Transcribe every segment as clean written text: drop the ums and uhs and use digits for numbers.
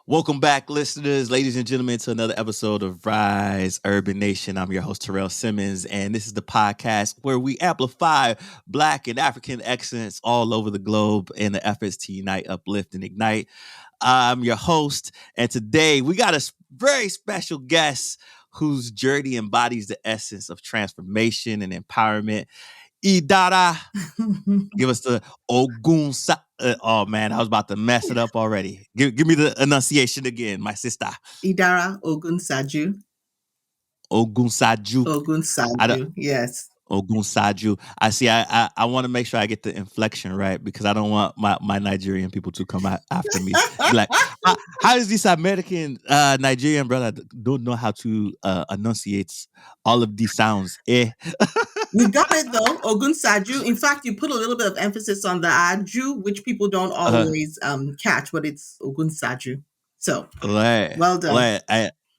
Welcome back, listeners, ladies and gentlemen, to another episode of Rise Urban Nation. I'm your host, Terrell Simmons, and this is the podcast where we amplify Black and African excellence all over the globe in the efforts to unite, uplift, and ignite. I'm your host, and today we got a very special guest whose journey embodies the essence of transformation and empowerment. Idara, give us the Ogunsa. Oh man, I was about to mess it up already. Give me the enunciation again, my sister. Idara Ogunsaju. Ogunsaju. Ogunsaju, yes. Ogunsaju. I see. I want to make sure I get the inflection right because I don't want my Nigerian people to come after me. Be like, how is this American Nigerian brother don't know how to enunciate all of these sounds? You got it though, Ogunsaju. In fact, you put a little bit of emphasis on the aju, which people don't always catch, but it's Ogunsaju. So, well done.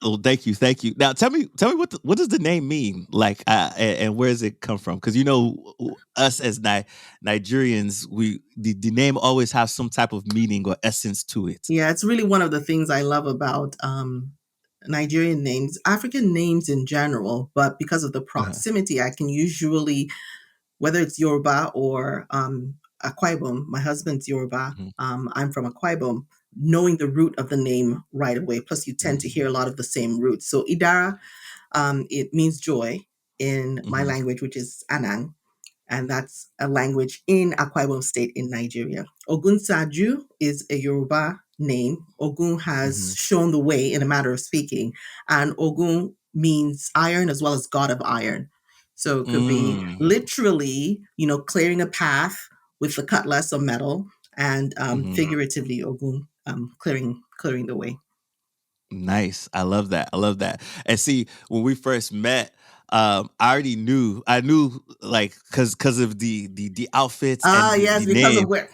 Thank you. Now, tell me, what does the name mean? Like, and where does it come from? Because us as Nigerians, the name always has some type of meaning or essence to it. Yeah, it's really one of the things I love about Nigerian names, African names in general. But because of the proximity, I can usually, whether it's Yoruba or Akwa Ibom, my husband's Yoruba, I'm from Akwa Ibom, knowing the root of the name right away. Plus, you tend to hear a lot of the same roots. So Idara, it means joy in my language, which is Anang. And that's a language in Akwa Ibom State in Nigeria. Ogunsaju is a Yoruba name. Ogun has shown the way in a matter of speaking. And Ogun means iron as well as God of iron. So it could be literally, clearing a path with the cutlass of metal, and figuratively Ogun clearing the way. Nice. I love that. And see, when we first met, I knew like because of the outfits and yes, the because name. of where.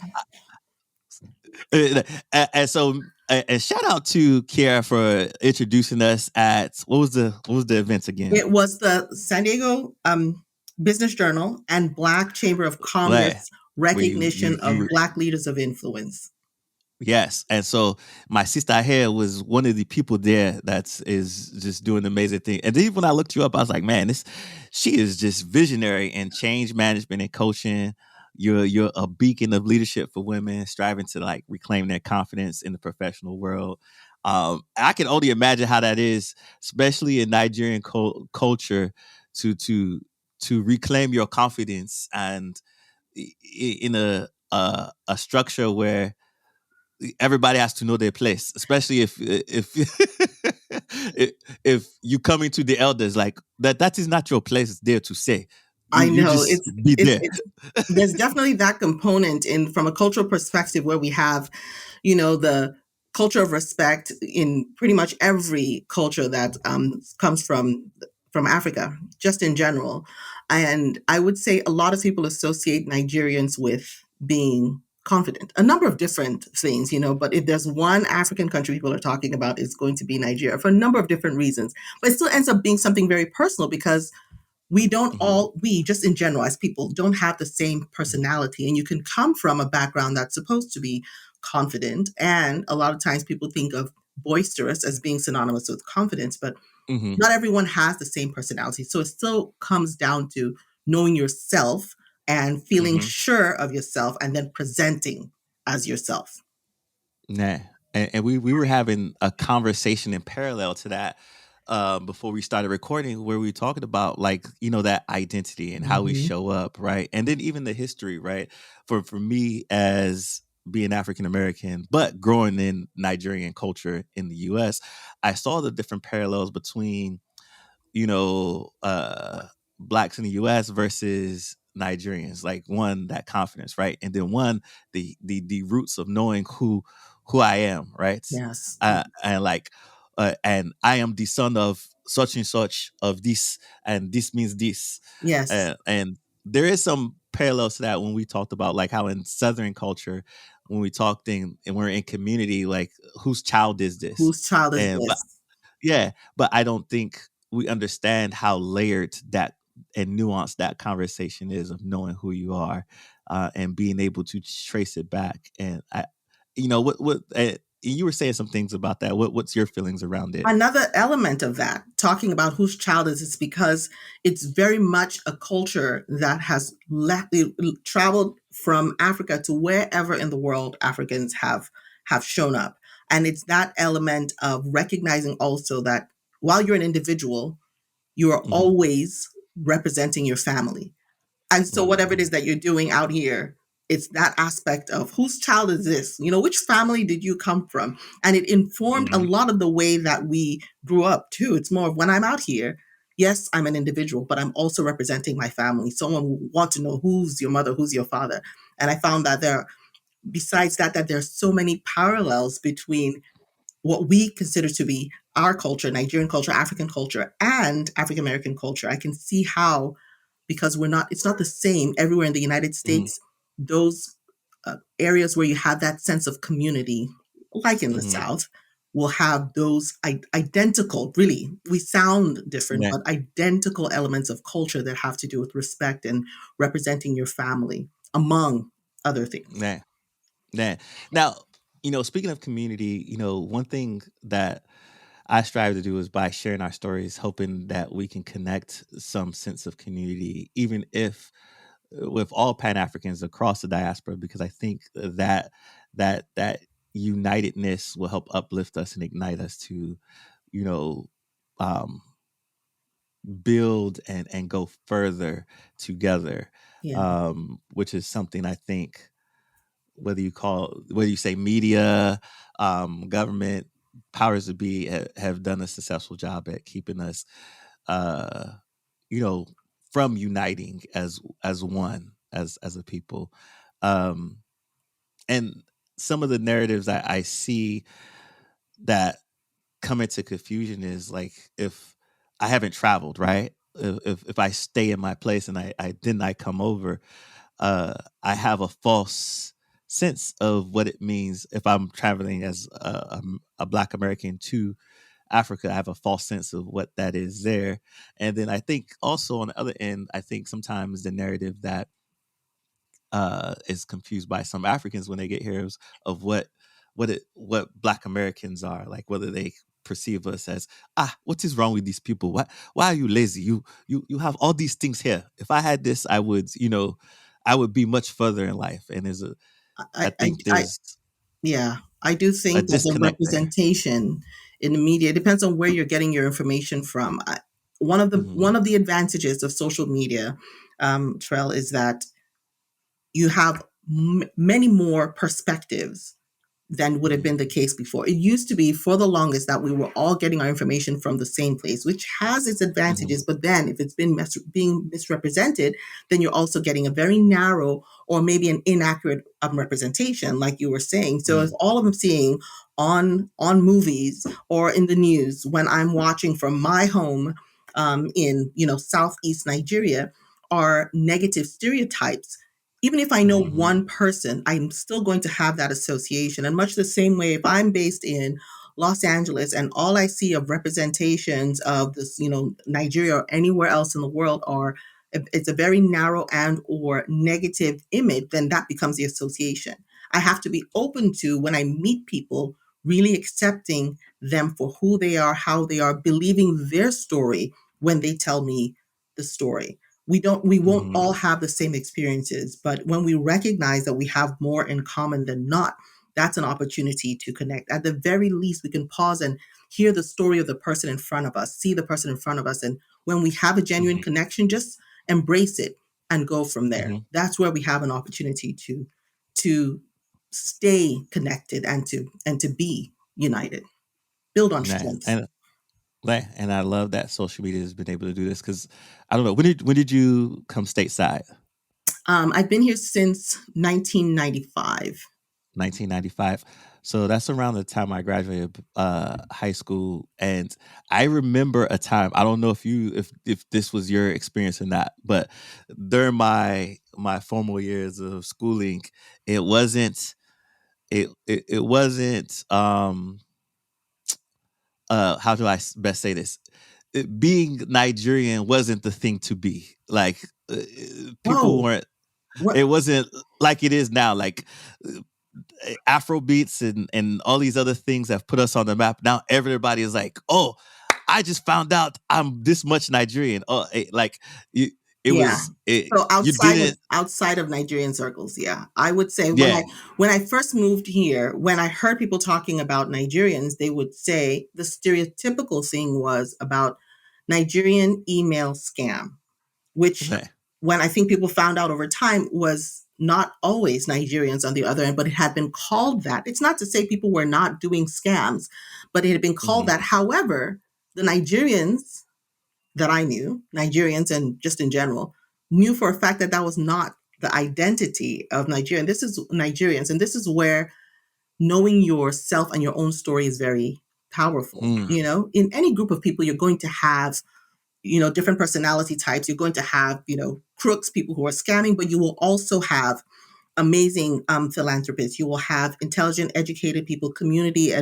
And so, and shout out to Kiara for introducing us at what was the events again? It was the San Diego Business Journal and Black Chamber of Commerce recognition of Black leaders of influence. Yes, and so my sister here was one of the people there that is just doing an amazing thing. And then when I looked you up, I was like, man, she is just visionary in change management and coaching. You're a beacon of leadership for women striving to like reclaim their confidence in the professional world. I can only imagine how that is, especially in Nigerian culture, to reclaim your confidence and in a structure where everybody has to know their place, especially if if you come into the elders like that is not your place there to say. I know There's definitely that component from a cultural perspective where we have, the culture of respect in pretty much every culture that comes from Africa, just in general. And I would say a lot of people associate Nigerians with being confident, a number of different things, but if there's one African country people are talking about, it's going to be Nigeria for a number of different reasons. But it still ends up being something very personal because we just in general as people don't have the same personality, and you can come from a background that's supposed to be confident. And a lot of times people think of boisterous as being synonymous with confidence, but not everyone has the same personality. So it still comes down to knowing yourself and feeling sure of yourself and then presenting as yourself. Nah. And we were having a conversation in parallel to that before we started recording, where we were talking about like, that identity and how we show up, right? And then even the history, right? For me as being African American, but growing in Nigerian culture in the US, I saw the different parallels between, Blacks in the US versus Nigerians. Like one, that confidence, right? And then one, the roots of knowing who I am, right? Yes. And like, and I am the son of such and such of this, and this means this. Yes. And there is some parallels to that when we talked about like how in Southern culture, when we talked and we're in community, like whose child is this? Whose child is this? But I don't think we understand how layered that and nuanced that conversation is of knowing who you are and being able to trace it back. And you were saying some things about that. What's your feelings around it? Another element of that, talking about whose child is because it's very much a culture that has traveled from Africa to wherever in the world Africans have shown up. And it's that element of recognizing also that while you're an individual, you are Hmm. always representing your family. And so whatever it Hmm. is that you're doing out here, it's that aspect of whose child is this? Which family did you come from? And it informed a Hmm. lot of the way that we grew up too. It's more of when I'm out here, yes, I'm an individual, but I'm also representing my family. Someone will want to know who's your mother, who's your father. And I found that besides that there's so many parallels between what we consider to be our culture, Nigerian culture, African culture, and African American culture. I can see how, because it's not the same everywhere in the United Hmm. States, those areas where you have that sense of community, like in the Hmm. South, will have those identical, really, we sound different, Yeah. but identical elements of culture that have to do with respect and representing your family, among other things. Yeah. Yeah. Now, speaking of community, one thing that I strive to do is by sharing our stories, hoping that we can connect some sense of community, even if with all Pan Africans across the diaspora, because I think that unitedness will help uplift us and ignite us to, you know, um, build and go further together, Yeah, which is something I think whether you say media, government, powers to be have done a successful job at keeping us, uh, you know, from uniting as one as a people, um, and some of the narratives I see that come into confusion is like if I haven't traveled, right? If I stay in my place and I come over, uh, I have a false sense of what it means if I'm traveling as a Black American to Africa. I have a false sense of what that is there, and then I think also on the other end, I think sometimes the narrative that is confused by some Africans when they get here of what Black Americans are like, whether they perceive us as what is wrong with these people? Why are you lazy? You have all these things here. If I had this, I would be much further in life. And I I, I, think I there's yeah, I do a think that the disconnect there. representation in the media, it depends on where you're getting your information from. Hmm. One of the advantages of social media, Trell, is that you have many more perspectives than would have Hmm. been the case before. It used to be for the longest that we were all getting our information from the same place, which has its Hmm. advantages. But then, if it's being misrepresented, then you're also getting a very narrow or maybe an inaccurate representation, like you were saying. So, if Hmm. all of them seeing on movies or in the news when I'm watching from my home in southeast Nigeria are negative stereotypes, even if I know Hmm. one person, I'm still going to have that association. And much the same way, if I'm based in Los Angeles and all I see of representations of this, Nigeria or anywhere else in the world are, if it's a very narrow and or negative image, then that becomes the association. I have to be open to, when I meet people, really accepting them for who they are, how they are, believing their story when they tell me the story. We won't Hmm. all have the same experiences, but when we recognize that we have more in common than not, that's an opportunity to connect. At the very least, we can pause and hear the story of the person in front of us, see the person in front of us, and when we have a genuine Hmm. connection, just embrace it and go from there. Hmm. That's where we have an opportunity to stay connected and to be united, build on Yeah, strengths. and I love that social media has been able to do this because I don't know when did you come stateside? I've been here since 1995. 1995. So that's around the time I graduated high school, and I remember a time. I don't know if this was your experience or not, but during my formal years of schooling, it wasn't it wasn't how do best say this? Being Nigerian wasn't the thing to be. Like people Oh, weren't. what? It wasn't like it is now. Like Afro beats and all these other things have put us on the map. Now everybody is like, oh, I just found out I'm this much Nigerian. Oh, like you, it Yeah. was it. So You outside of didn't. Nigerian circles, yeah, I would say Yeah. when I first moved here, when I heard people talking about Nigerians, they would say the stereotypical thing was about Nigerian email scam, which Okay. when I think people found out over time was not always Nigerians on the other end, but it had been called that. It's not to say people were not doing scams, but it had been called Hmm. that. However, the Nigerians that I knew, Nigerians and just in general, knew for a fact that that was not the identity of Nigeria. And this is Nigerians, and this is where knowing yourself and your own story is very powerful. Mm. You know, in any group of people, you're going to have, you know, different personality types. You're going to have, you know, crooks, people who are scamming, but you will also have amazing philanthropists. You will have intelligent, educated people, community,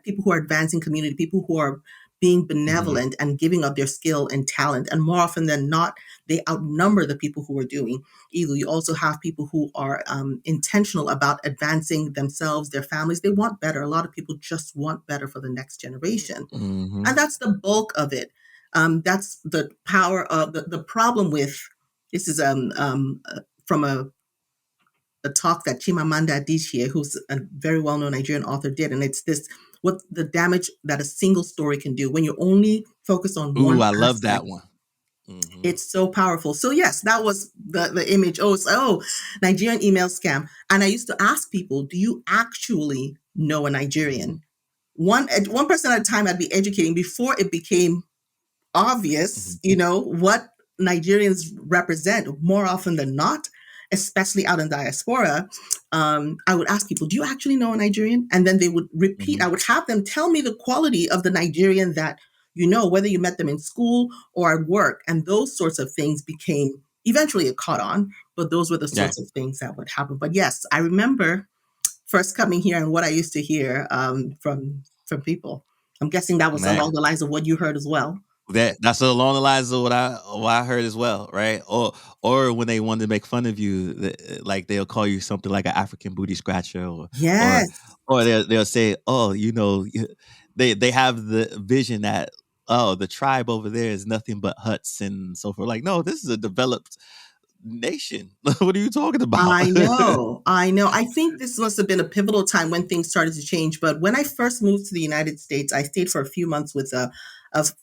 people who are advancing community, people who are being Hmm. benevolent and giving up their skill and talent. And more often than not, they outnumber the people who are doing evil. You also have people who are intentional about advancing themselves, their families. They want better. A lot of people just want better for the next generation. Hmm. And that's the bulk of it. That's the power of the problem with this is from a talk that Chimamanda Adichie, who's a very well-known Nigerian author, did, and it's this: what the damage that a single story can do when you only focus on Ooh, one I love aspect. that one. Hmm. It's so powerful. So yes, that was the image. Oh, it's, oh, Nigerian email scam. And I used to ask people, do you actually know a Hmm. Nigerian? One person at a time I'd be educating before it became obvious, Hmm. you know, what Nigerians represent more often than not, especially out in diaspora. I would ask people, do you actually know a Nigerian? And then they would repeat, Hmm. I would have them tell me the quality of the Nigerian that you know, whether you met them in school or at work. And those sorts of things became eventually it caught on, but those were the Yeah. sorts of things that would happen. But yes, I remember first coming here and what I used to hear from people. I'm guessing that was Man. along the lines of what you heard as well. That's along the lines of what I heard as well, right? Or when they want to make fun of you, like they'll call you something like an African booty scratcher, or Yes. or they'll say, oh, you know, they have the vision that, oh, the tribe over there is nothing but huts and so forth. Like, no, this is a developed nation. What are you talking about? I know. I know. I think this must have been a pivotal time when things started to change. But when I first moved to the United States, I stayed for a few months with a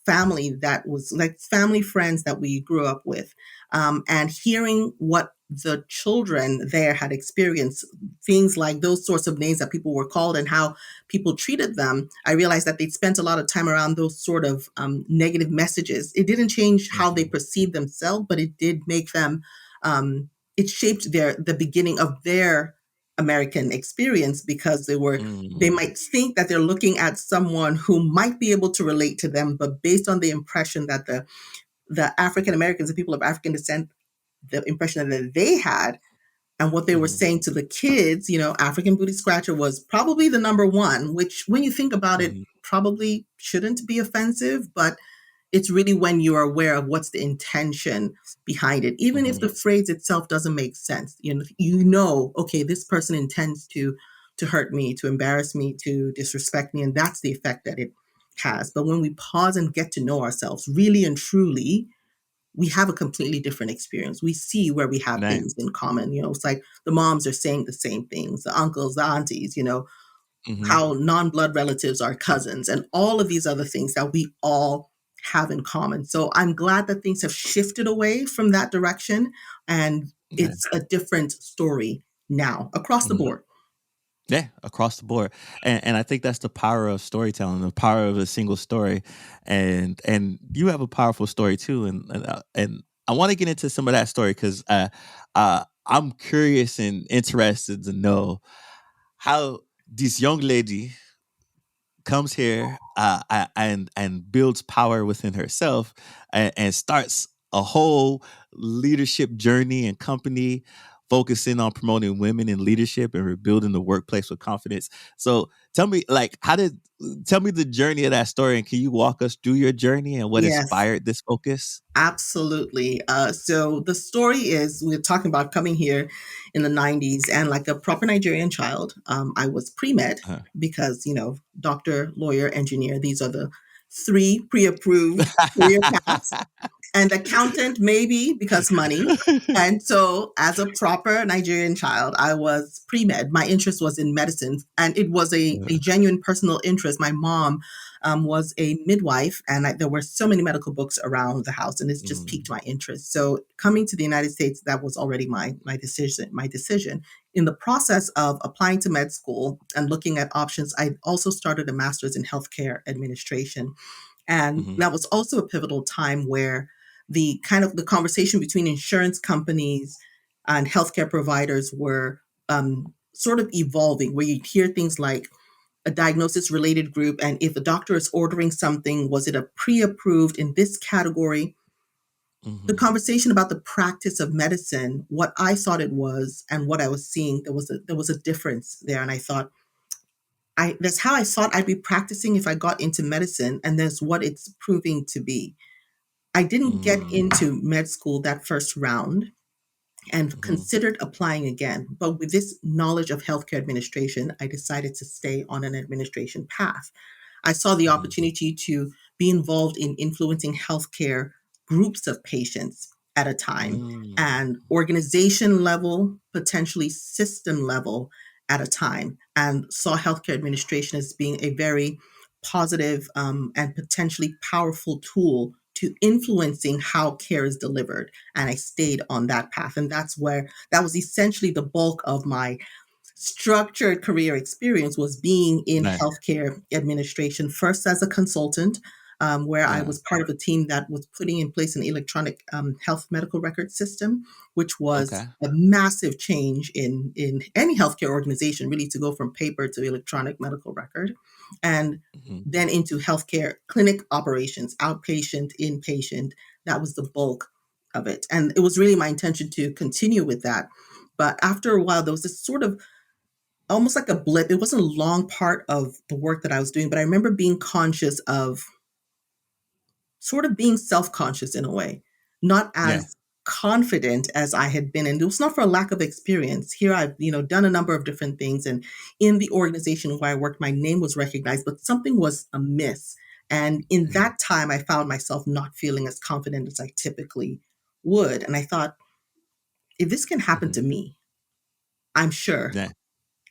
family that was like family friends that we grew up with. And hearing what the children there had experienced, things like those sorts of names that people were called and how people treated them, I realized that they'd spent a lot of time around those sort of negative messages. It didn't change how they Mhm. perceived themselves, but it did make them. It shaped the beginning of their American experience because they Mhm. might think that they're looking at someone who might be able to relate to them, but based on the impression that the African Americans, the people of African descent, the impression that they had and what they were Mhm. saying to the kids, you know, African booty scratcher was probably the number one, which when you think about it, Mhm. probably shouldn't be offensive, but it's really when you are aware of what's the intention behind it. Even if Mhm. the phrase itself doesn't make sense, you know, okay, this person intends to hurt me, to embarrass me, to disrespect me, and that's the effect that it has. But when we pause and get to know ourselves really and truly, we have a completely different experience. We see where we have Damn. things in common. You know, it's like the moms are saying the same things, the uncles, the aunties, you know, Mhm. how non-blood relatives are cousins and all of these other things that we all have in common. So I'm glad that things have shifted away from that direction and Yeah. it's a different story now across the Mhm. board. Yeah, across the board, and I think that's the power of storytelling, the power of a single story, and you have a powerful story too, and I want to get into some of that story because I'm curious and interested to know how this young lady comes here and builds power within herself and starts a whole leadership journey and company focusing on promoting women in leadership and rebuilding the workplace with confidence. So tell me, like, tell me the journey of that story, and can you walk us through your journey and what Yes. inspired this focus? Absolutely. So the story is we're talking about coming here in the 90s, and like a proper Nigerian child, I was pre med Uh-huh. because, doctor, lawyer, engineer, these are the three pre approved career paths, and accountant maybe because money. And so, as a proper Nigerian child, I was pre med. My interest was in medicine, and it was a genuine personal interest. My mom was a midwife, and there were so many medical books around the house, and it's just piqued Mhm, my interest. So, coming to the United States, that was already my decision. My decision. In the process of applying to med school and looking at options, I also started a master's in healthcare administration, and mhm, that was also a pivotal time where the conversation between insurance companies and healthcare providers were sort of evolving, where you'd hear things like a diagnosis related group. And if a doctor is ordering something, was it a pre approved in this category? The mhm, conversation about the practice of medicine, what I thought it was and what I was seeing, there was a difference there. And I thought, that's how I thought I'd be practicing if I got into medicine, and that's what it's proving to be. I didn't get mm, into med school that first round and mhm, considered applying again. But with this knowledge of healthcare administration, I decided to stay on an administration path. I saw the mhm, opportunity to be involved in influencing healthcare groups of patients at a time, mm, and organization level, potentially system level at a time, and saw healthcare administration as being a very positive and potentially powerful tool to influencing how care is delivered. And I stayed on that path. And that was essentially the bulk of my structured career experience, was being in right, healthcare administration, first as a consultant, where I yeah, was part of a team that was putting in place an electronic health medical record system, which was okay, a massive change in any healthcare organization, really, to go from paper to electronic medical record. And mhm, then into healthcare clinic operations, outpatient, inpatient. That was the bulk of it. And it was really my intention to continue with that. But after a while, there was this sort of almost like a blip. It wasn't a long part of the work that I was doing, but I remember being conscious of sort of being self-conscious in a way, not yeah, as confident as I had been. And it was not for a lack of experience. Here I've, done a number of different things. And in the organization where I worked, my name was recognized, but something was amiss. And in mhm, that time, I found myself not feeling as confident as I typically would. And I thought, if this can happen mhm, to me, I'm sure yeah,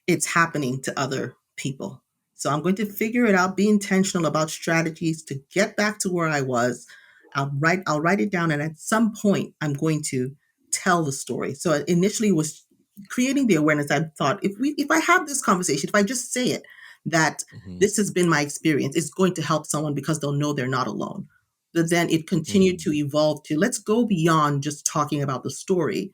it's happening to other people. So I'm going to figure it out, be intentional about strategies to get back to where I was. I'll write it down, and at some point I'm going to tell the story. So initially it was creating the awareness. I thought, if I have this conversation, if I just say it, that mhm, this has been my experience, it's going to help someone because they'll know they're not alone. But then it continued to mm, evolve to, let's go beyond just talking about the story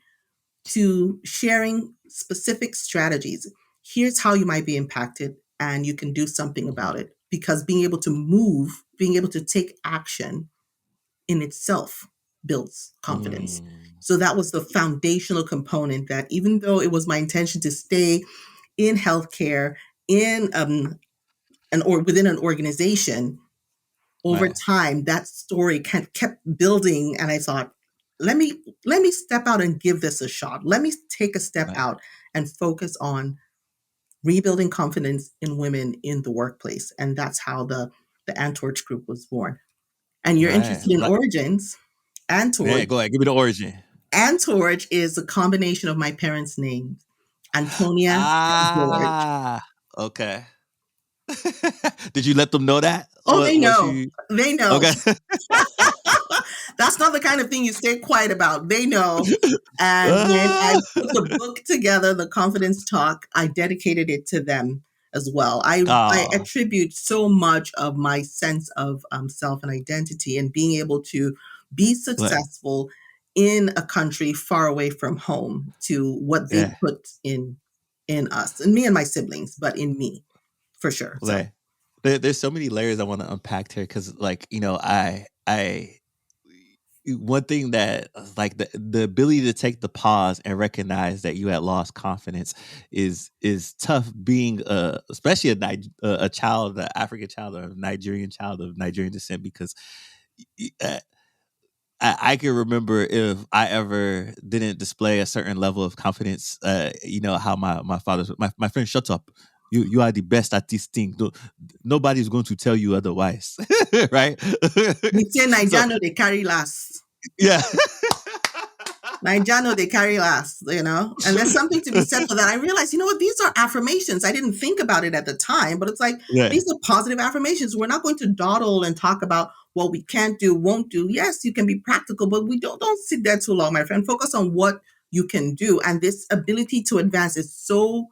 to sharing specific strategies. Here's how you might be impacted, and you can do something mhm, about it. Because being able to move, being able to take action in itself builds confidence. mm, So that was the foundational component, that even though it was my intention to stay in healthcare, in or within an organization, over right, time that story kind of kept building, and I thought, let me step out and give this a shot. Let me take a step right, out and focus on rebuilding confidence in women in the workplace. And that's how the Antorge Group was born. And you're right, interested in like, origins. yeah, Antorge go ahead, give me the origin. Antorge is a combination of my parents' names, Antonia and George. Ah, okay. Did you let them know that? Oh, they What know. you They know. okay. That's not the kind of thing you stay quiet about. They know. And when I Ah, put the book together, the confidence talk, I dedicated it to them as well. I oh, attribute so much of my sense of self and identity and being able to be right, successful in a country far away from home to what they yeah, put in us, and me and my siblings, but in me for sure. So right. There's so many layers I want to unpack here because, like, one thing that like the ability to take the pause and recognize that you had lost confidence is tough, being especially a child, an African child, or a Nigerian child of Nigerian descent, because uh, I can remember if I ever didn't display a certain level of confidence, how my father's my friend, shut up. You are the best at this thing. Nobody's going to tell you otherwise, right? We say So Naijano they carry last. yeah, Naijano they carry last, and there's something to be said for that. I realized, what, these are affirmations. I didn't think about it at the time, but it's like yeah, these are positive affirmations. We're not going to dawdle and talk about what we can't do, won't do. Yes, you can be practical, but we don't sit there too long, my friend. Focus on what you can do. And this ability to advance is so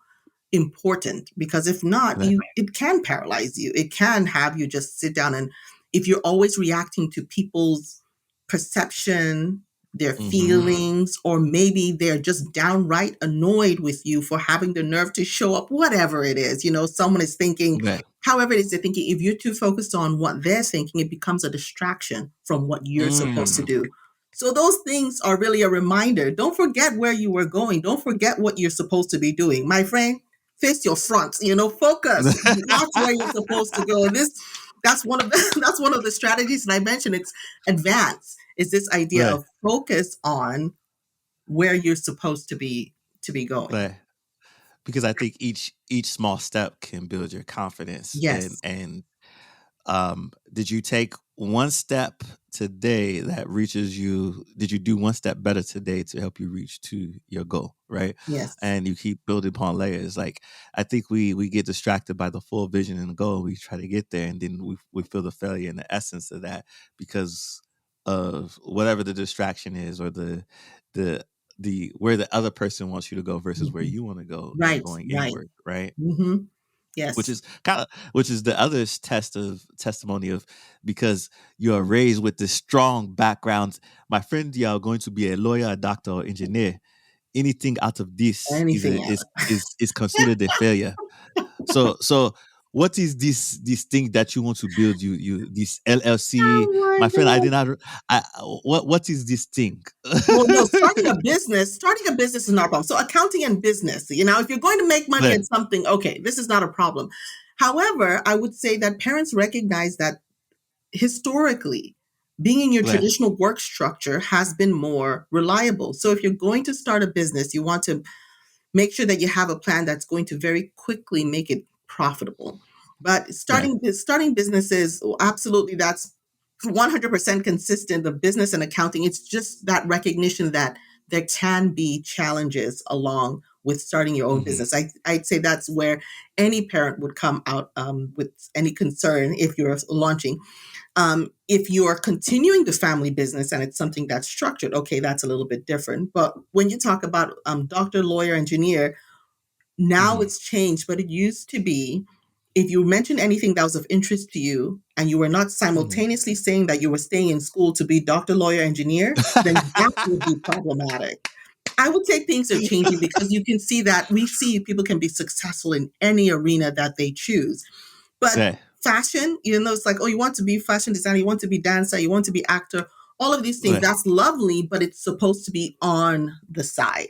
important, because if not, right. it can paralyze you. It can have you just sit down, and if you're always reacting to people's perception, their Mm-hmm. feelings, or maybe they're just downright annoyed with you for having the nerve to show up, whatever it is. Someone is thinking, Right. however it is they're thinking, if you're too focused on what they're thinking, it becomes a distraction from what you're supposed to Mm. do. So those things are really a reminder. Don't forget where you were going. Don't forget what you're supposed to be doing. My friend, face your front, focus. That's where you're supposed to go. And that's one of the that's one of the strategies that I mentioned. It's advance. Is this idea Right. of focus on where you're supposed to be going. Right. Because I think each small step can build your confidence. and Yes. and did you take one step today that reaches you? Did you do one step better today to help you reach to your goal, right? Yes. And you keep building upon layers. Like, I think we get distracted by the full vision and the goal. We try to get there, and then we feel the failure in the essence of that, because of whatever the distraction is, or the where the other person wants you to go versus where Mhm. you want to go, Right. going Right. inward, right? Hmm. which Yes. is kind of which is the other testimony of, because you are raised with this strong background. My friend, you are going to be a lawyer, a doctor, or engineer. Anything out of this is Anything a, else. is considered a failure. So what is this thing that you want to build? You this LLC, Oh my my friend. I did goodness. not. I what is this thing? Well, no, starting a business is not a problem. So accounting and business, if you're going to make money Right, at something, okay, this is not a problem. However, I would say that parents recognize that historically, being in your right, traditional work structure has been more reliable. So if you're going to start a business, you want to make sure that you have a plan that's going to very quickly make it profitable. But right. starting businesses, oh, absolutely, that's 100% consistent. The business and accounting, it's just that recognition that there can be challenges along with starting your own Hmm. business. I'd say that's where any parent would come out with any concern if you're launching. If you're continuing the family business and it's something that's structured, okay, that's a little bit different. But when you talk about doctor, lawyer, engineer, now Hmm. it's changed, but it used to be, if you mentioned anything that was of interest to you and you were not Hmm. simultaneously saying that you were staying in school to be doctor, lawyer, engineer, then that would be problematic. I would say things are changing, because you can see that we see people can be successful in any arena that they choose. But Right, fashion, it's like, oh, you want to be fashion designer, you want to be dancer, you want to be actor, all of these things, right. that's lovely, but it's supposed to be on the side.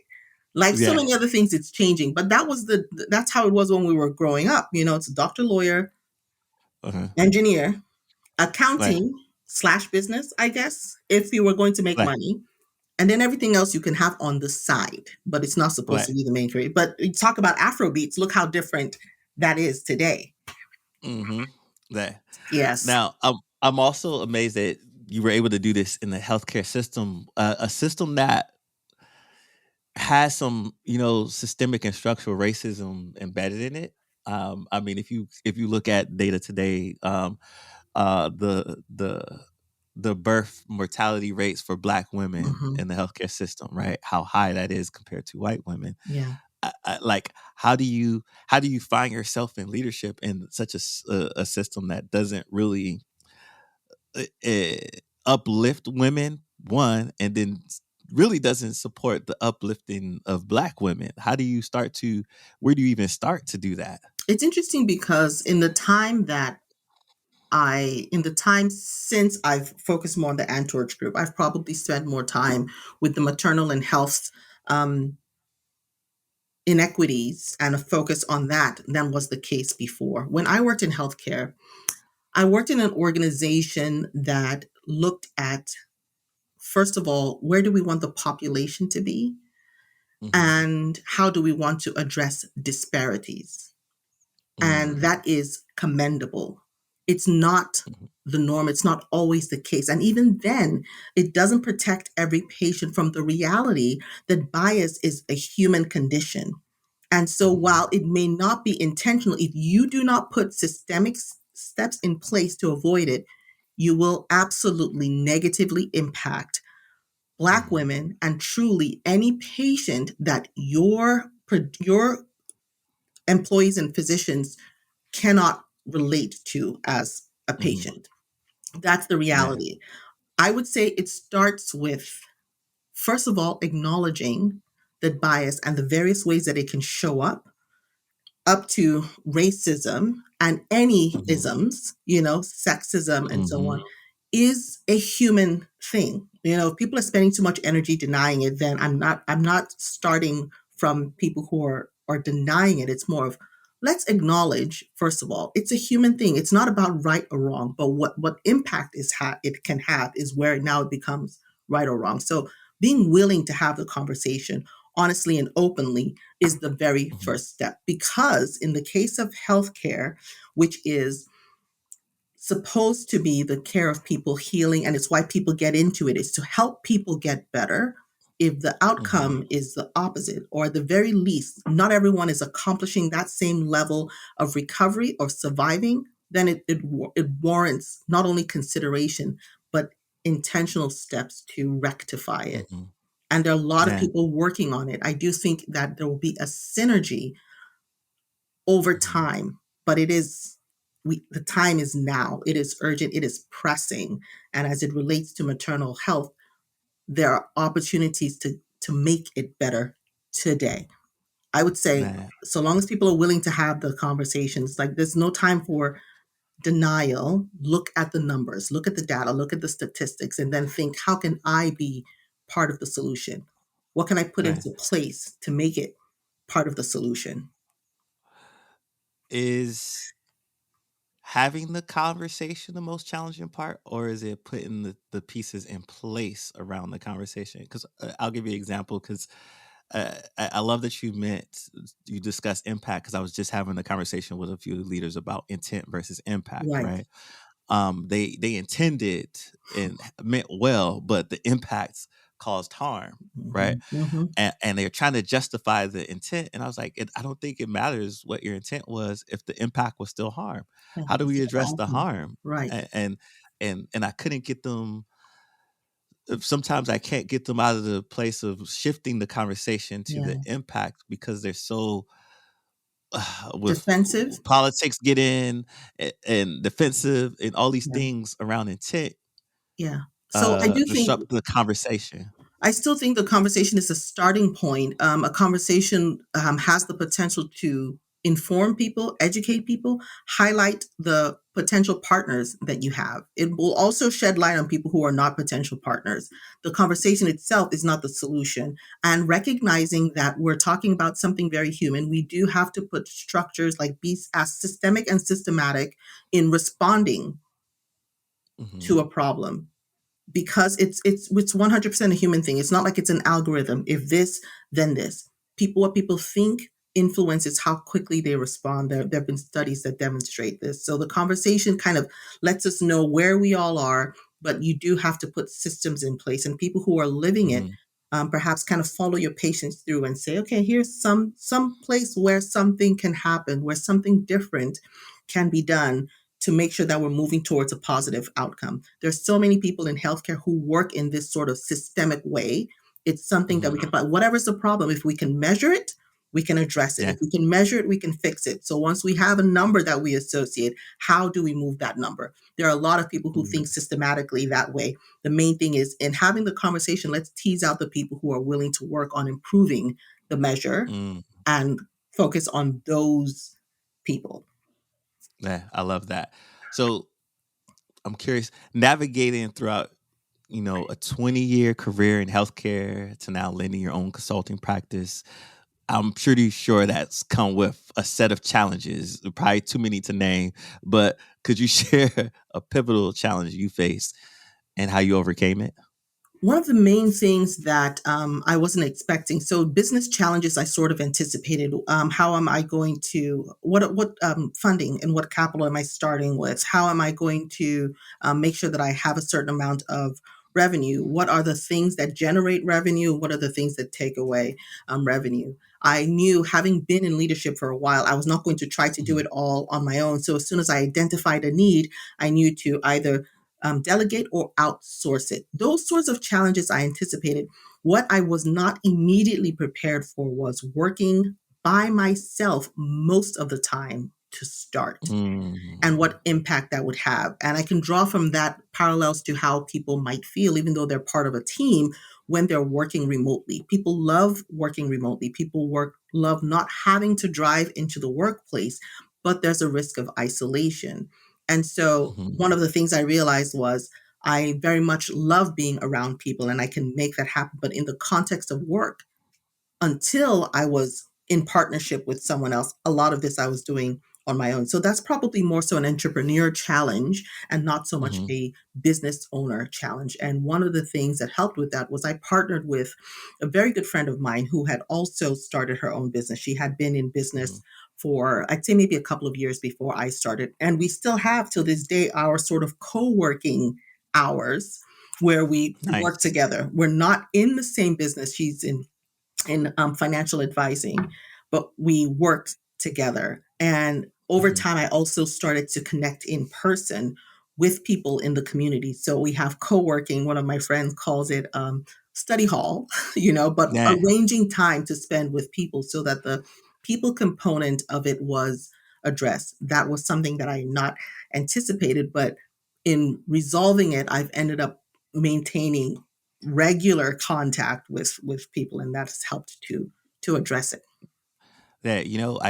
Like so Yeah. many other things, it's changing. But that's how it was when we were growing up. It's doctor, lawyer, Uh-huh. engineer, Right, accounting slash business, I guess, if you were going to make right, money. And then everything else you can have on the side, but it's not supposed right. to be the main career. But you talk about Afro beats, look how different that is today. Hmm. That. Yes. Now, I'm also amazed that you were able to do this in the healthcare system, a system that has some, systemic and structural racism embedded in it. I mean, if you look at data today, the birth mortality rates for Black women Hmm. in the healthcare system, right? How high that is compared to white women. Yeah. Like, how do you find yourself in leadership in such a system that doesn't really uh, uplift women, one, and then really doesn't support the uplifting of Black women? How do you start to Where do you even start to do that? It's interesting because in the time that in the time since I've focused more on the Antorge Group, I've probably spent more time with the maternal and health um, inequities and a focus on that than was the case before. When I worked in healthcare, I worked in an organization that looked at, first of all, where do we want the population to be? Mm-hmm. And how do we want to address disparities? And Mm-hmm. that is commendable. It's not the norm, it's not always the case. And even then, it doesn't protect every patient from the reality that bias is a human condition. And so, Mm-hmm. while it may not be intentional, if you do not put systemic steps in place to avoid it, you will absolutely negatively impact Black Mm-hmm. women and truly any patient that your employees and physicians cannot relate to as a Mm-hmm. patient. That's the Yeah. reality. I would say it starts with, first of all, acknowledging that bias and the various ways that it can show up to racism and any Mm-hmm. isms, sexism and so Mm-hmm. on, is a human thing. If people are spending too much energy denying it, then I'm not starting from people who are denying it. It's more of, let's acknowledge, first of all, it's a human thing. It's not about right or wrong, but what impact it can have is where now it becomes right or wrong. So being willing to have the conversation honestly and openly is the very Mm-hmm. first step. Because in the case of healthcare, which is supposed to be the care of people healing, and it's why people get into it, is to help people get better. If the Mm-hmm. outcome is the opposite, or at the very least, not everyone is accomplishing that same level of recovery or surviving, then it warrants not only consideration, but intentional steps to rectify it. Mm-hmm. And there are a lot of Yeah. people working on it. I do think that there will be a synergy over Mm-hmm. time, but the time is now. It is urgent, it is pressing. And as it relates to maternal health, there are opportunities to make it better today. I would say, Yeah. so long as people are willing to have the conversations, like there's no time for denial. Look at the numbers, look at the data, look at the statistics, and then think, how can I be part of the solution? What can I put Yeah. into place to make it part of the solution? Is having the conversation the most challenging part, or is it putting the pieces in place around the conversation? Because I'll give you an example. Because I love that you discuss impact. Because I was just having a conversation with a few leaders about intent versus impact. Right. Right? They intended and meant well, but the impacts caused harm. Right? Mhm, mhm. And they're trying to justify the intent, and I was like, I don't think it matters what your intent was if the impact was still harm. Yeah, How do it's we the address the outcome. harm? Right. And I couldn't get them. Sometimes I can't get them out of the place of shifting the conversation to the Yeah. impact because they're so with Defensive. politics get in, and defensive, and all these Yeah. things around intent Yeah. So I do think disrupt the conversation. I still think the conversation is a starting point. A conversation has the potential to inform people, educate people, highlight the potential partners that you have. It will also shed light on people who are not potential partners. The conversation itself is not the solution. And recognizing that we're talking about something very human, we do have to put structures like be as systemic and systematic in responding Hmm. to a problem, because it's 100% a human thing. It's not like it's an algorithm. If this, then this. What people think influences how quickly they respond. There have been studies that demonstrate this. So the conversation kind of lets us know where we all are, but you do have to put systems in place, and people who are living it Hmm. perhaps kind of follow your patients through and say, okay, here's some place where something can happen, where something different can be done to make sure that we're moving towards a positive outcome. There's so many people in healthcare who work in this sort of systemic way. It's something that we Hmm. can find. Whatever's the problem, if we can measure it, we can address it. Yeah. If we can measure it, we can fix it. So once we have a number that we associate, how do we move that number? There are a lot of people who think systematically that way. The main thing is in having the conversation, let's tease out the people who are willing to work on improving the measure Mm. and focus on those people. Yeah, I love that. So I'm curious, navigating throughout, a 20-year career in healthcare to now lending your own consulting practice. I'm pretty sure that's come with a set of challenges, probably too many to name, but could you share a pivotal challenge you faced and how you overcame it? One of the main things that I wasn't expecting. So business challenges, I sort of anticipated. How am I going to what funding and what capital am I starting with? How am I going to make sure that I have a certain amount of revenue? What are the things that generate revenue? What are the things that take away revenue? I knew, having been in leadership for a while, I was not going to try to do Mhm, it all on my own. So as soon as I identified a need, I knew to either delegate or outsource it. Those sorts of challenges I anticipated. What I was not immediately prepared for was working by myself most of the time to start, and mm, what impact that would have. And I can draw from that parallels to how people might feel, even though they're part of a team, when they're working remotely. People love working remotely. Love not having to drive into the workplace, but there's a risk of isolation. And so mhm, one of the things I realized was I very much love being around people and I can make that happen. But in the context of work, until I was in partnership with someone else, a lot of this I was doing on my own. So that's probably more so an entrepreneur challenge and not so much mhm, a business owner challenge. And one of the things that helped with that was I partnered with a very good friend of mine who had also started her own business. She had been in business mhm. for, I'd say, maybe a couple of years before I started. And we still have till this day our sort of co-working hours where we work Nice. together. We're not in the same business. She's in financial advising, but we worked together. And over Mhm, time, I also started to connect in person with people in the community. So we have co-working. One of my friends calls it study hall, but yeah. arranging time to spend with people so that the people component of it was addressed. That was something that I not anticipated, but in resolving it, I've ended up maintaining regular contact with people, and that's helped to address it. That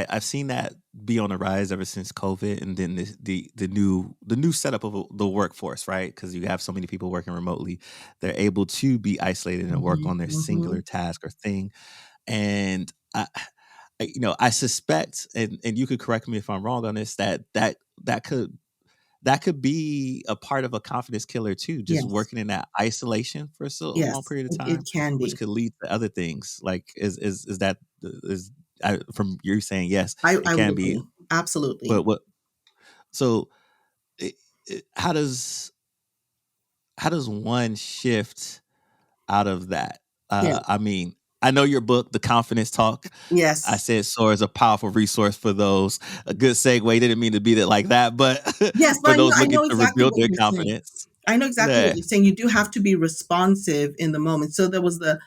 I've seen that be on the rise ever since COVID, and then the new setup of the workforce, right? Because you have so many people working remotely, they're able to be isolated and work Mhm, on their singular mhm. task or thing. And I suspect, and you could correct me if I'm wrong on this, that could be a part of a confidence killer too, just Yes, working in that isolation for so long yes, period of it time, can which be. could lead to other things. Like, is that is from you saying yes, it I would can be, agree. Absolutely. but what? So, how does one shift out of that? Yeah. I mean, I know your book, The Confidence Talk. I Yes. said Soar is a powerful resource for those. A good segue. Didn't mean to beat it like that, but Yes, but for I know those I looking know to exactly rebuild what their you're saying. confidence. I know exactly what Yeah. you're saying. You do have to be responsive in the moment. So there was the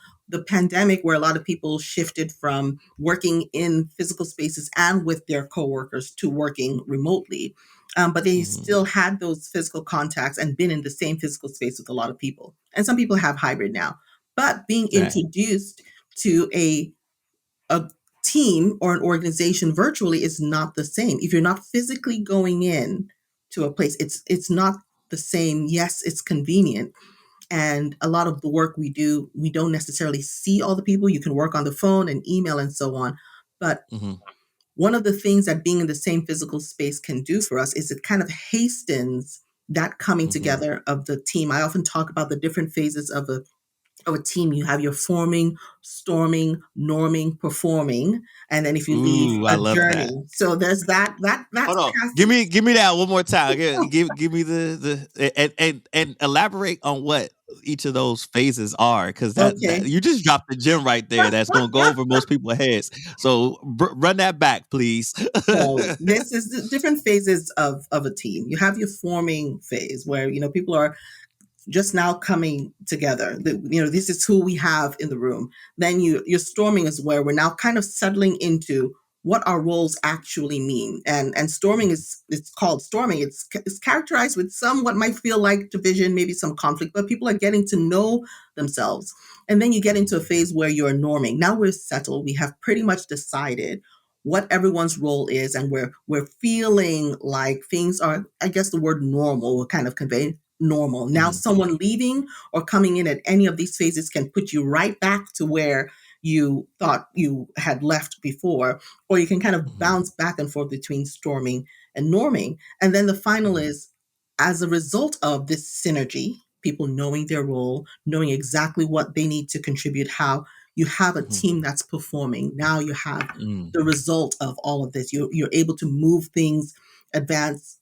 pandemic where a lot of people shifted from working in physical spaces and with their coworkers to working remotely. But they Mhm. still had those physical contacts and been in the same physical space with a lot of people. And some people have hybrid now. But being Right. introduced to a team or an organization virtually is not the same. If you're not physically going in to a place, it's not the same. Yes, it's convenient. And a lot of the work we do, we don't necessarily see all the people. You can work on the phone and email and so on. But Mhm. one of the things that being in the same physical space can do for us is it kind of hastens that coming Mhm. together of the team. I often talk about the different phases of a team. You have your forming, storming, norming, performing, and then if you leave, Ooh, I love that. adjourning. So there's that Hold on. Give passage. me give me that one more time. Give me and elaborate on what each of those phases are, because that Okay. you just dropped the gem right there that's gonna go over most people's heads. So run that back, please. So this is the different phases of a team. You have your forming phase where people are just now coming together. This is who we have in the room. Then your storming is where we're now kind of settling into what our roles actually mean. And storming it's called storming. It's characterized with some what might feel like division, maybe some conflict, but people are getting to know themselves. And then you get into a phase where you're norming. Now we're settled. We have pretty much decided what everyone's role is, and we're feeling like things are, I guess the word normal will kind of convey normal. Now Mm-hmm. someone leaving or coming in at any of these phases can put you right back to where you thought you had left before, or you can kind of Mm-hmm. bounce back and forth between storming and norming. And then the final is, as a result of this synergy, people knowing their role, knowing exactly what they need to contribute, how you have a Mm-hmm. team that's performing. Now you have Mm-hmm. the result of all of this. You're able to move things, advance,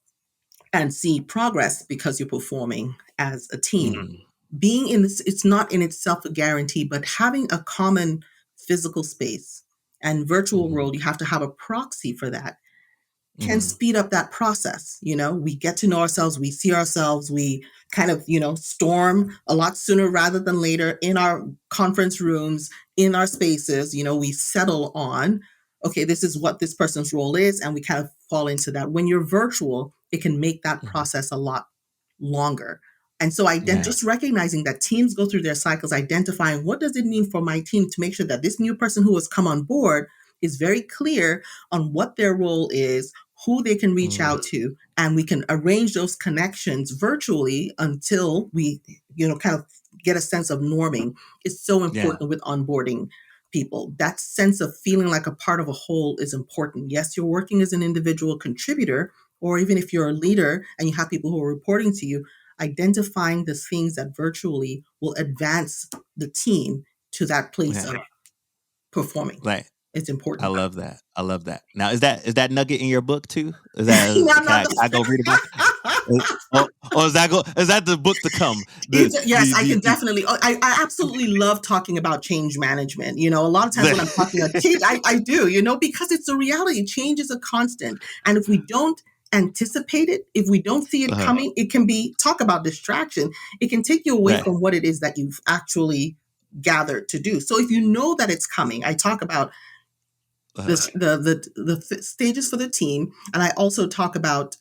and see progress because you're performing as a team. Mm-hmm. Being in this, it's not in itself a guarantee, but having a common physical space and virtual Mm-hmm. world, you have to have a proxy for that, can Mm-hmm. speed up that process. We get to know ourselves, we see ourselves, we kind of, storm a lot sooner rather than later in our conference rooms, in our spaces. We settle on, okay, this is what this person's role is, and we kind of fall into that. When you're virtual, it can make that Mm-hmm. process a lot longer. And so Yeah. just recognizing that teams go through their cycles, identifying what does it mean for my team to make sure that this new person who has come on board is very clear on what their role is, who they can reach Mm-hmm. out to, and we can arrange those connections virtually until we, kind of get a sense of norming is so Yeah. important with onboarding people. That sense of feeling like a part of a whole is important. Yes, you're working as an individual contributor, or even if you're a leader and you have people who are reporting to you, identifying the things that virtually will advance the team to that place Yeah. of performing. Like, It's I important. love that. I love that. Now, is that nugget in your book too? Is that No, can not I go read about? Or is that the book to come? The Yes, the I the, can the definitely. I absolutely love talking about change management. A lot of times when I'm talking about change, I do, because it's a reality. Change is a constant. And if we don't anticipate it, if we don't see it uh, coming, it can be, talk about distraction. It can take you away right. from what it is that you've actually gathered to do. So if you know that it's coming, I talk about Uh, the stages for the team. And I also talk about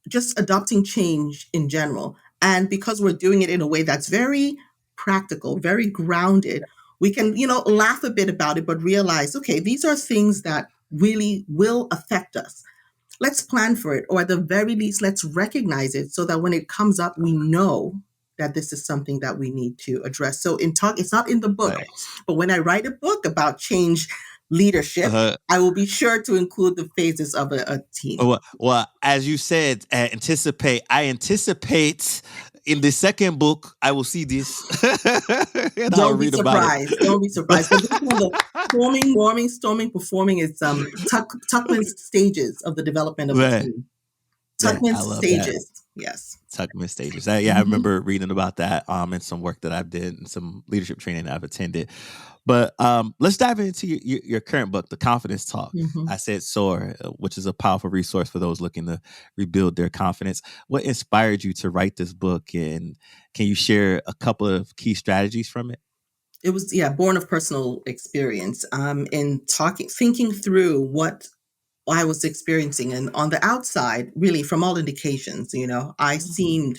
just adopting change in general. And because we're doing it in a way that's very practical, very grounded, we can, laugh a bit about it, but realize, okay, these are things that really will affect us. Let's plan for it, or at the very least, let's recognize it so that when it comes up, we know that this is something that we need to address. So it's not in the book, right. but when I write a book about change leadership, Uh, I will be sure to include the phases of a team. well, as you said, anticipate. I anticipate in the second book I will see this, and I'll Don't be read about it. surprised. Don't be surprised. But this one, the forming, warming, storming, performing, is Tuckman's stages of the development of a Man, team. man, I Tuckman's love that. stages. Yes. Tuckman stages. Yeah, I Hmm. remember reading about that in some work that I've did and some leadership training I've attended. But let's dive into your current book, The Confidence Talk. Hmm. I Said Soar, which is a powerful resource for those looking to rebuild their confidence. What inspired you to write this book, and can you share a couple of key strategies from it? It was, yeah, born of personal experience. In thinking through what I was experiencing, and on the outside, really, from all indications, I Mhm. seemed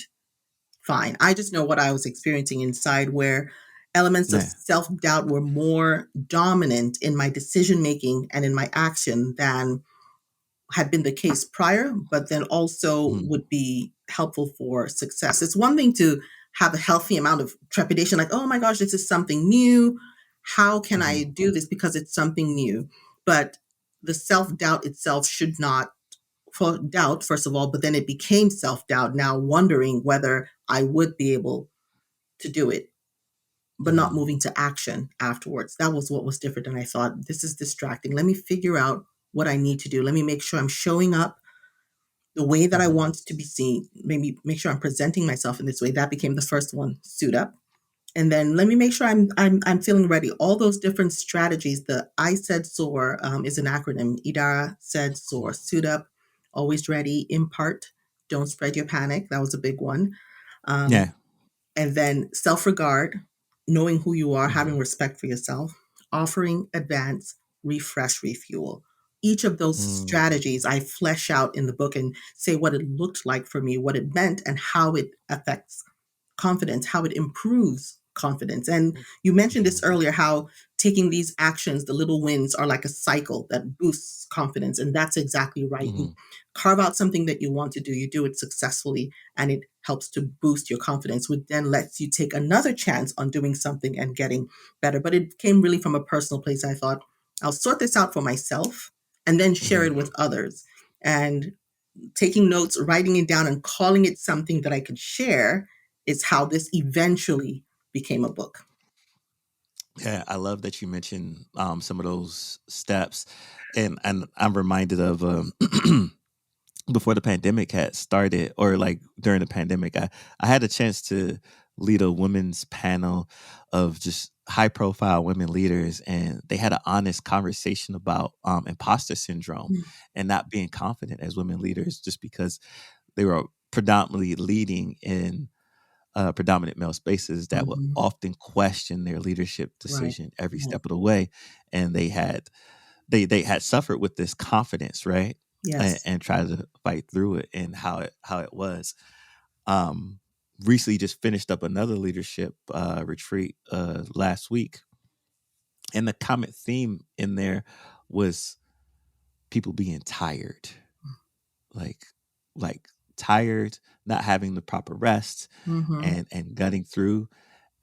fine. I just know what I was experiencing inside, where elements of Yeah. self doubt were more dominant in my decision making and in my action than had been the case prior, but then also Mhm. would be helpful for success. It's one thing to have a healthy amount of trepidation, like, oh my gosh, this is something new. How can I Mhm. do this because it's something new? But the self doubt itself should not, for doubt, first of all, but then it became self doubt, now wondering whether I would be able to do it, but not Mhm. moving to action afterwards. That was what was different. And I thought, this is distracting. Let me figure out what I need to do. Let me make sure I'm showing up the way that I Mhm. want to be seen. Maybe make sure I'm presenting myself in this way. That became the first one, suit up. And then let me make sure I'm feeling ready. All those different strategies. The I Said Soar is an acronym. Idara Said Soar. Suit up, always ready, impart, don't spread your panic. That was a big one. Um, Yeah. and then self regard, knowing who you are, Mhm. having respect for yourself, offering, advance, refresh, refuel. Each of those Mm. strategies I flesh out in the book and say what it looked like for me, what it meant, and how it affects confidence, how it improves confidence. And you mentioned this Mhm. earlier, how taking these actions, the little wins, are like a cycle that boosts confidence. And that's exactly right. You Mhm. carve out something that you want to do, you do it successfully, and it helps to boost your confidence, which then lets you take another chance on doing something and getting better. But it came really from a personal place. I thought, I'll sort this out for myself and then share Mhm. it with others. And taking notes, writing it down, and calling it something that I could share is how this eventually became a book. Yeah, I love that you mentioned some of those steps, and I'm reminded of before the pandemic had started, or like during the pandemic, I had a chance to lead a women's panel of just high profile women leaders, and they had an honest conversation about imposter syndrome and not being confident as women leaders, just because they were predominantly leading in predominant male spaces that would Mm-hmm. often question their leadership Right. decision every Right. step of the way, and they had suffered with this confidence, right? Yes. And try to fight through it, and how it was. Um, Recently just finished up another leadership retreat last week, and the common theme in there was people being tired, like like tired, not having the proper rest, Mm-hmm. and gutting through.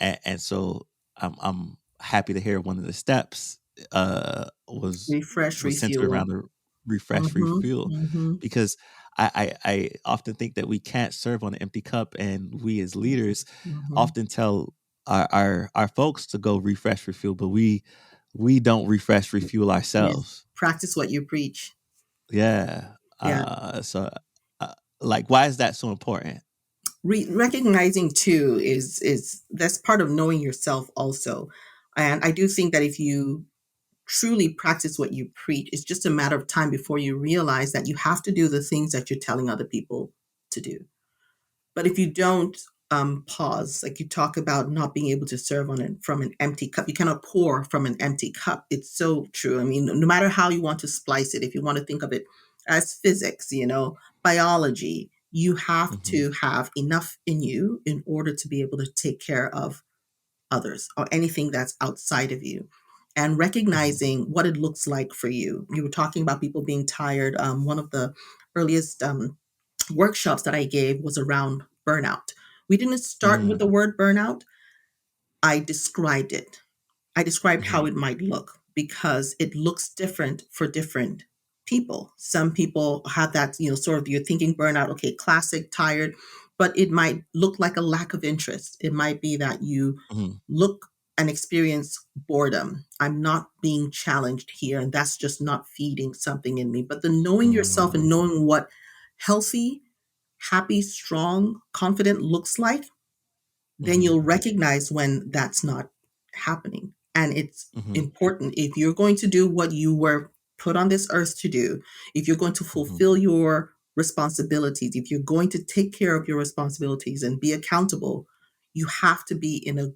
And so I'm happy to hear one of the steps Refresh, was centered refuel. around the refresh, Mm-hmm. refuel, Mm-hmm. because I often think that we can't serve on an empty cup, and we as leaders Mm-hmm. often tell our folks to go refresh, refuel, but we don't refresh, refuel Yes. ourselves. Practice what you preach. Yeah. Yeah. So like, why is that so important? Recognizing too is that's part of knowing yourself also. And I do think that if you truly practice what you preach, it's just a matter of time before you realize that you have to do the things that you're telling other people to do. But if you don't pause, like you talk about not being able to serve on it from an empty cup, you cannot pour from an empty cup. It's so true. I mean, no matter how you want to splice it, if you want to think of it as physics, biology, you have Hmm. to have enough in you in order to be able to take care of others or anything that's outside of you, and Hmm. recognizing what it looks like for you. You were talking about people being tired. One of the earliest workshops that I gave was around burnout. We didn't start with Hmm. the word burnout. I described it. I described how Hmm. it might look because it looks different for different people. Some people have that, sort of, you're thinking burnout, okay, classic, tired, but it might look like a lack of interest. It might be that you Hmm. look and experience boredom. I'm not being challenged here, and that's just not feeding something in me. But the knowing yourself and Hmm. knowing what healthy, happy, strong, confident looks like, then Hmm. you'll recognize when that's not happening. And it's Hmm. important, if you're going to do what you were put on this earth to do, if you're going to Hmm. fulfill your responsibilities, if you're going to take care of your responsibilities and be accountable, you have to be in a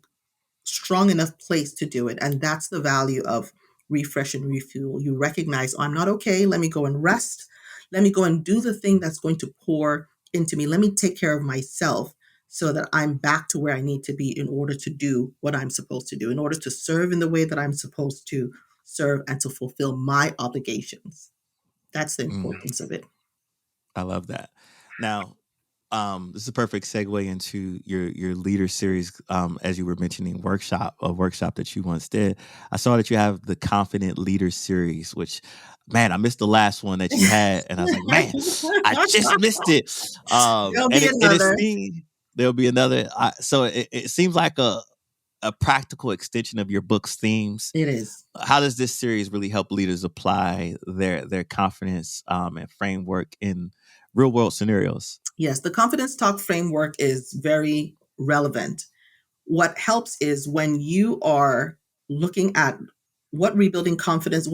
strong enough place to do it. And that's the value of refresh and refuel. You recognize, oh, I'm not okay. Let me go and rest. Let me go and do the thing that's going to pour into me. Let me take care of myself so that I'm back to where I need to be in order to do what I'm supposed to do, in order to serve in the way that I'm supposed to serve and to fulfill my obligations. That's the Mm, importance of it. I love that. Now, this is a perfect segue into your leader series. As you were mentioning, a workshop that you once did. I saw that you have the Confident Leader series, which, man, I missed the last one that you had, and I was like, man, I just missed it. There'll And be it another. seems there'll be another. So it seems like a practical extension of your book's themes. It is. How does this series really help leaders apply their confidence and framework in real world scenarios? Yes, the confidence talk framework is very relevant. What helps is when you are looking at what rebuilding confidence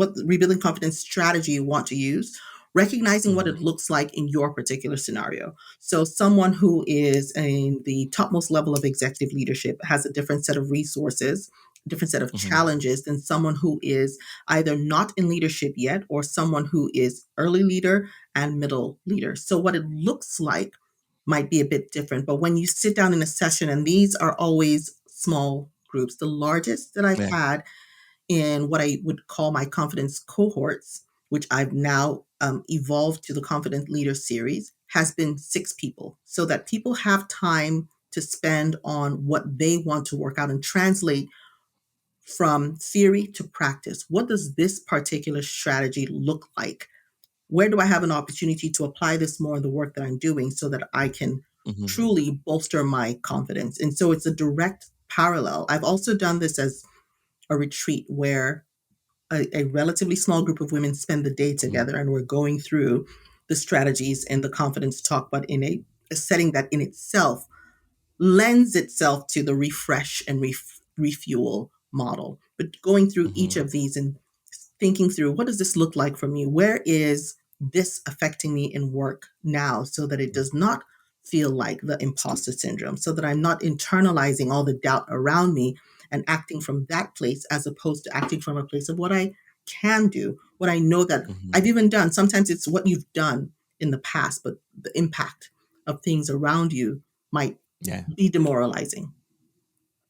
strategy you want to use, recognizing what Hmm. it looks like in your particular scenario. So someone who is in the topmost level of executive leadership has a different set of resources, different set of Hmm. challenges than someone who is either not in leadership yet or someone who is early leader and middle leader. So what it looks like might be a bit different. But when you sit down in a session, and these are always small groups, the largest that I've Yeah. had in what I would call my confidence cohorts, which I've now evolved to the Confident Leader series, has been 6 people, so that people have time to spend on what they want to work out and translate from theory to practice. What does this particular strategy look like? Where do I have an opportunity to apply this more in the work that I'm doing so that I can Hmm. truly bolster my confidence? And so it's a direct parallel. I've also done this as a retreat where a relatively small group of women spend the day Hmm. together and we're going through the strategies and the confidence talk, but in a setting that in itself lends itself to the refresh and refuel model. But going through each Hmm. of these and thinking through, what does this look like for me? Where is this affecting me in work now so that it does not feel like the imposter syndrome, so that I'm not internalizing all the doubt around me and acting from that place as opposed to acting from a place of what I can do, what I know that Hmm. I've even done. Sometimes it's what you've done in the past, but the impact of things around you might Yeah. be demoralizing.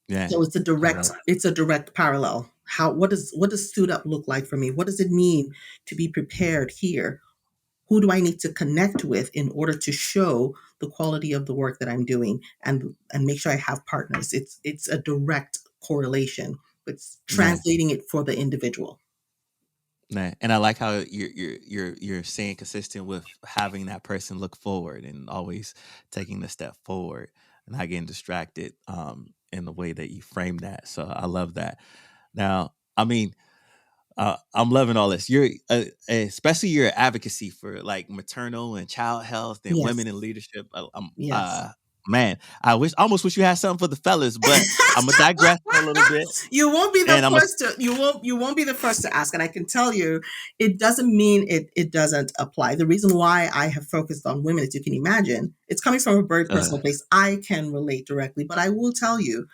Yeah. So it's a I direct love. parallel. What does suit up look like for me? What does it mean to be prepared here? Who do I need to connect with in order to show the quality of the work that I'm doing and make sure I have partners? It's a direct correlation. It's Yeah. translating it for the individual. Nah, and I like how you're staying consistent with having that person look forward and always taking the step forward and not getting distracted in the way that you frame that. So I love that. Now, I mean, I'm loving all this. You're especially your advocacy for like maternal and child health and Yes. women in leadership. Yes. Man, almost wish you had something for the fellas, but I'm gonna digress for a little bit, You won't be the and I'm gonna. first to you won't be the first to ask, and I can tell you it doesn't mean it doesn't apply. The reason why I have focused on women, as you can imagine, it's coming from a very personal place. I can relate directly, but I will tell you,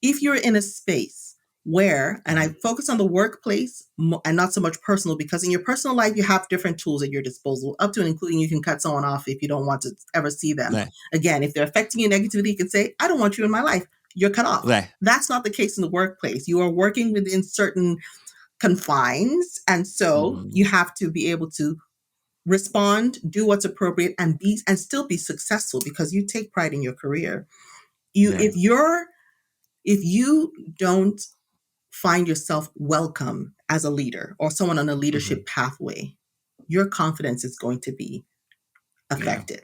if you're in a space where, and I Mhm. focus on the workplace and not so much personal, because in your personal life, you have different tools at your disposal, up to and including you can cut someone off if you don't want to ever see them. Nah, Again, if they're affecting you negatively, you can say, I don't want you in my life. You're cut off. nah. That's not the case in the workplace. You are working within certain confines. And so Mhm. you have to be able to respond, do what's appropriate, and be and still be successful because you take pride in your career. You Yeah. if you don't find yourself welcome as a leader or someone on a Mhm. leadership pathway, your confidence is going to be Yeah. affected.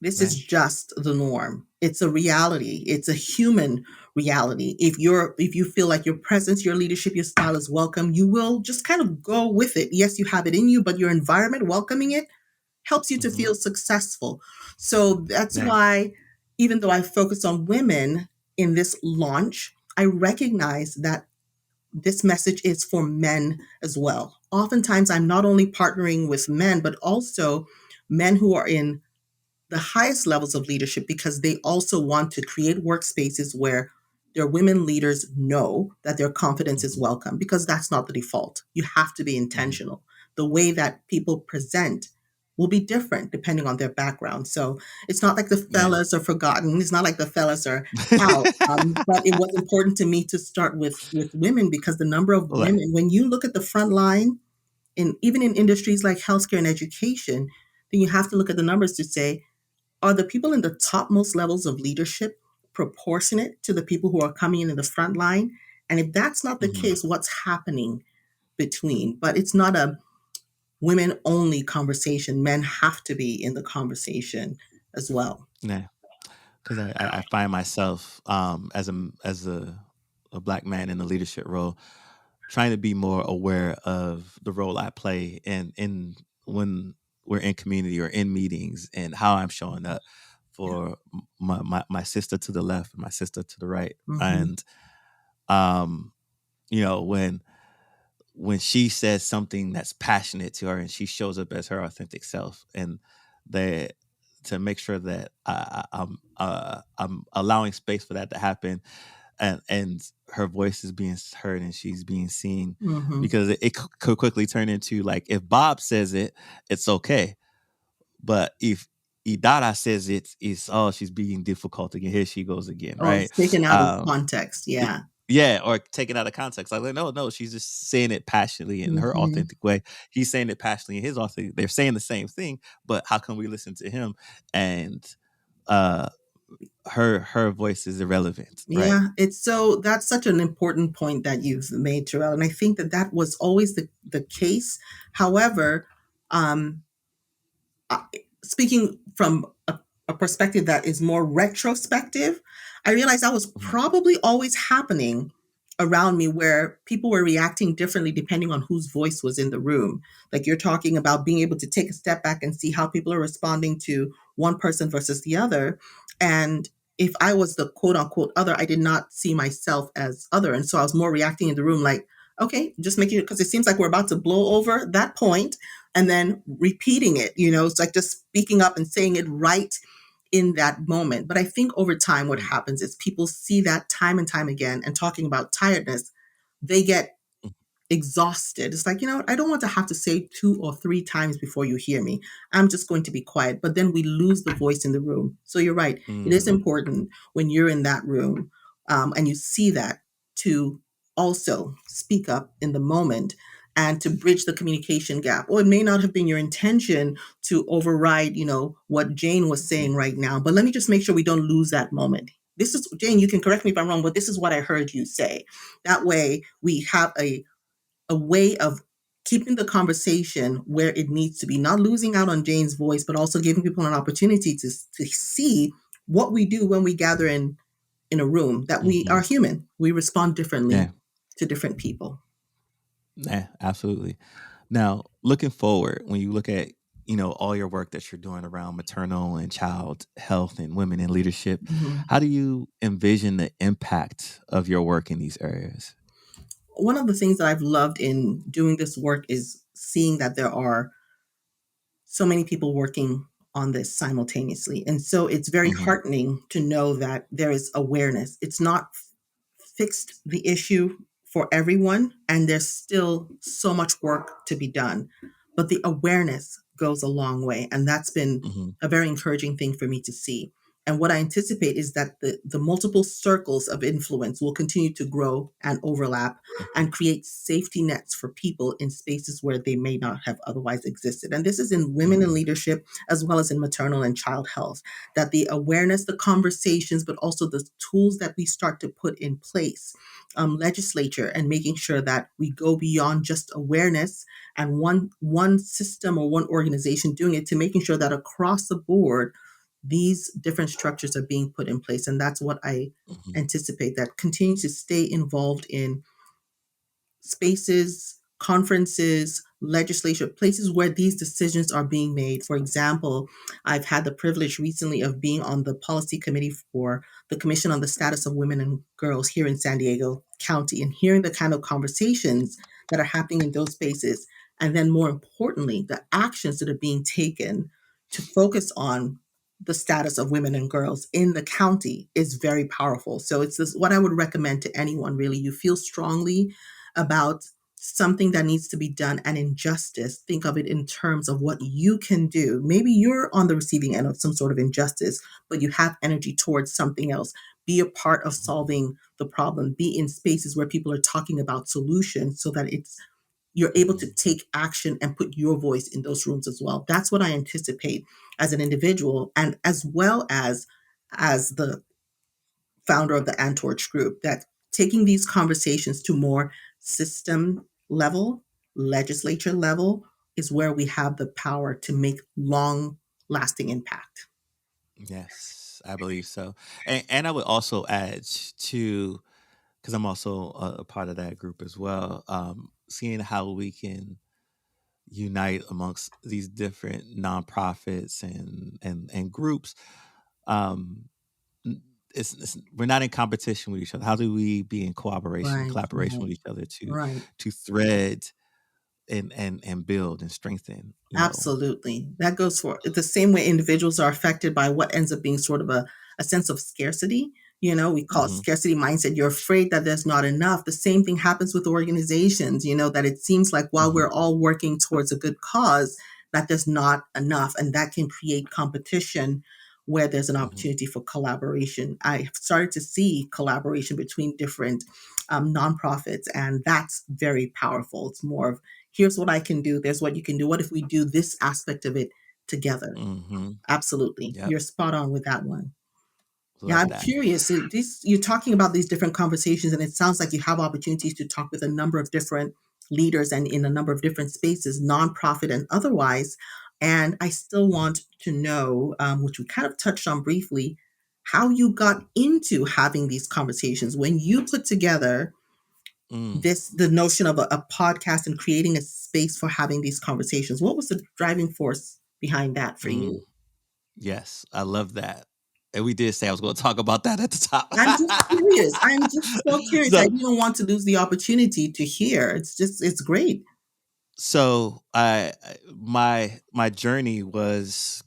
This Nah. is just the norm. It's a reality. It's a human reality. If you feel like your presence, your leadership, your style is welcome, you will just kind of go with it. Yes, you have it in you, but your environment welcoming it helps you to Mhm. feel successful. So that's Yeah. why even though I focus on women in this launch, I recognize that this message is for men as well. Oftentimes, I'm not only partnering with men, but also men who are in the highest levels of leadership because they also want to create workspaces where their women leaders know that their confidence is Mhm. welcome because that's not the default. You have to be Mhm. intentional. The way that people present will be different depending on their background. So it's not like the Yeah. fellas are forgotten. It's not like the fellas are out. But it was important to me to start with women because the number of Right. women, when you look at the front line, in even in industries like healthcare and education, then you have to look at the numbers to say, are the people in the topmost levels of leadership proportionate to the people who are coming in the front line? And if that's not the Mhm. case, what's happening between? But it's not a women only conversation. Men have to be in the conversation as well. Yeah. Because I find myself as a black man in a leadership role, trying to be more aware of the role I play in when we're in community or in meetings and how I'm showing up Yeah. for my sister to the left and my sister to the right. Mm-hmm. And um, when she says something that's passionate to her and she shows up as her authentic self and that to make sure that I'm allowing space for that to happen and her voice is being heard and she's being seen Mm-hmm. because it could quickly turn into like if Bob says it, it's okay, but if Idara says it's oh she's being difficult again, here she goes again, Oh, right? it's taken out of Um, context. Yeah. Yeah, or taken out of context. Like, no, no, she's just saying it passionately in her Hmm. authentic way. He's saying it passionately in his authentic. They're saying the same thing, but how can we listen to him and uh her voice is irrelevant, right? Yeah, that's such an important point that you've made, Terrell, and I think that that was always the case. However, um, I- speaking from a perspective that is more retrospective, I realized that was Mhm, probably always happening around me where people were reacting differently depending on whose voice was in the room. Like you're talking about being able to take a step back and see how people are responding to one person versus the other. And if I was the quote unquote other, I did not see myself as other. And so I was more reacting in the room like, okay, just making it because it seems like we're about to blow over that point and then repeating it. It's like just speaking up and saying it right in that moment. But I think over time, what mhm, happens is people see that time and time again and talking about tiredness, they get exhausted. It's like, I don't want to have to say two or three times before you hear me. I'm just going to be quiet. But then we lose the voice in the room. So you're right. It is mhm, important when you're in that room and you see that to also speak up in the moment and to bridge the communication gap. Or it may not have been your intention to override, what Jane was mhm, saying right now. But let me just make sure we don't lose that moment. This is Jane, you can correct me if I'm wrong, but this is what I heard you say. That way we have a way of keeping the conversation where it needs to be, not losing out on Jane's voice, but also giving people an opportunity to see what we do when we gather in a room, that we are mhm. human. We respond differently Yeah, to different people. yeah, absolutely. Now, looking forward, when you look at all your work that you're doing around maternal and child health and women in leadership, Mhm. how do you envision the impact of your work in these areas? One of the things that I've loved in doing this work is seeing that there are so many people working on this simultaneously. And so it's very Hmm. heartening to know that there is awareness. It's not fixed the issue for everyone, and there's still so much work to be done. But the awareness goes a long way, and that's been Hmm. a very encouraging thing for me to see. And what I anticipate is that the multiple circles of influence will continue to grow and overlap Hmm. and create safety nets for people in spaces where they may not have otherwise existed. And this is in women in Hmm. leadership as well as in maternal and child health, that the awareness, the conversations, but also the tools that we start to put in place, legislature, and making sure that we go beyond just awareness and one system or one organization doing it to making sure that across the board these different structures are being put in place. And that's what I Hmm. anticipate, that continue to stay involved in spaces, conferences, legislature, places where these decisions are being made. For example, I've had the privilege recently of being on the policy committee for the Commission on the Status of Women and Girls here in San Diego County, and hearing the kind of conversations that are happening in those spaces. And then, more importantly, the actions that are being taken to focus on the status of women and girls in the county is very powerful. So it's this what I would recommend to anyone, really. You feel strongly about something that needs to be done, an injustice, think of it in terms of what you can do. Maybe you're on the receiving end of some sort of injustice, but you have energy towards something else. Be a part of solving the problem. Be in spaces where people are talking about solutions so that you're able to Hmm. take action and put your voice in those rooms as well. That's what I anticipate as an individual, and as well as the founder of the Antorge Group, that taking these conversations to more system level, legislature level, is where we have the power to make long lasting impact. Yes, I believe so. And I would also add to, because I'm also a part of that group as well, seeing how we can unite amongst these different nonprofits and groups. Um, we're not in competition with each other. How do we be in cooperation, Right, collaboration right, with each other to right. thread and build and strengthen? Absolutely. That goes for the same way individuals are affected by what ends up being sort of a sense of scarcity. We call it Hmm. scarcity mindset. You're afraid that there's not enough. The same thing happens with organizations, that it seems like while Hmm. we're all working towards a good cause, that there's not enough. And that can create competition where there's an Hmm. opportunity for collaboration. I've started to see collaboration between different nonprofits, and that's very powerful. It's more of, here's what I can do, there's what you can do. What if we do this aspect of it together? Mm-hmm. Absolutely, Yep. you're spot on with that one. Yeah, Love I'm that. curious. So you're talking about these different conversations, and it sounds like you have opportunities to talk with a number of different leaders and in a number of different spaces, nonprofit and otherwise. And I still want to know, which we kind of touched on briefly, how you got into having these conversations when you put together Mm, the notion of a podcast and creating a space for having these conversations. What was the driving force behind that for mm. you? Yes, I love that. And we did say I was going to talk about that at the top. I'm just curious. I'm just so curious. I so, didn't want to lose the opportunity to hear. It's great. my journey was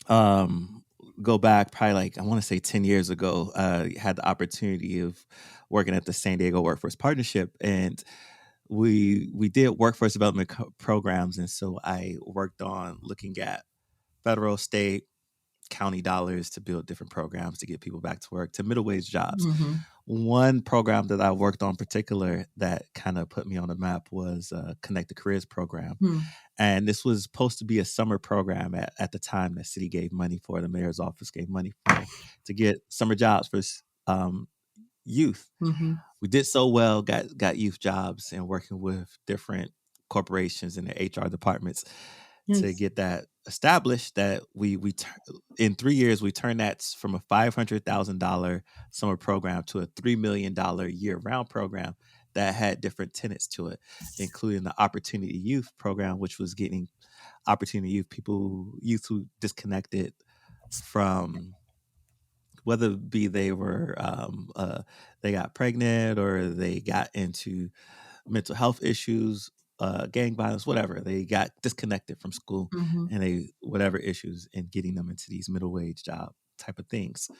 um go back probably like I want to say 10 years ago. Had the opportunity of working at the San Diego Workforce Partnership, and we did workforce development programs, and so I worked on looking at federal, state, county dollars to build different programs to get people back to work, to middle wage jobs. Mm-hmm. One program that I worked on particular that kind of put me on the map was Connect the Careers program. Hmm. And this was supposed to be a summer program at the time the city gave money for, the mayor's office gave money for, to get summer jobs for youth. Mm-hmm. We did so well, got youth jobs, and working with different corporations and the HR departments to Nice. get that established, that in 3 years we turned that from a $500,000 summer program to a $3 million year-round program that had different tenets to it, including the Opportunity Youth program, which was getting opportunity youth who disconnected from, whether it be they got pregnant or they got into mental health issues, gang violence, whatever. They got disconnected from school, Mm-hmm. and they whatever issues, and getting them into these middle wage job type of things.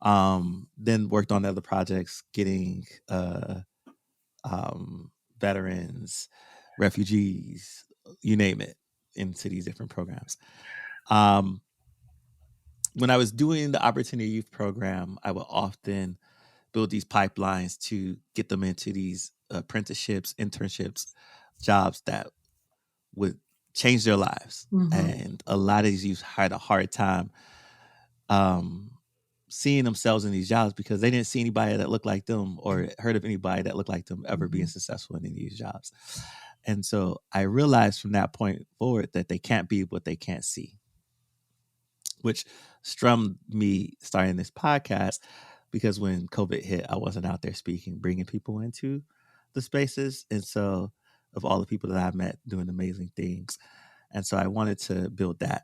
Then worked on other projects, getting veterans, refugees, you name it, into these different programs. Um, when I was doing the Opportunity Youth program, I would often build these pipelines to get them into these apprenticeships, internships, jobs that would change their lives. Mm-hmm. And a lot of these youth had a hard time um, seeing themselves in these jobs because they didn't see anybody that looked like them or heard of anybody that looked like them ever being Mm-hmm. successful in any of these jobs. And so I realized from that point forward that they can't be what they can't see, which strummed me starting this podcast, because when COVID hit, I wasn't out there speaking, bringing people into the spaces. And so, of all the people that I met doing amazing things. And so I wanted to build that.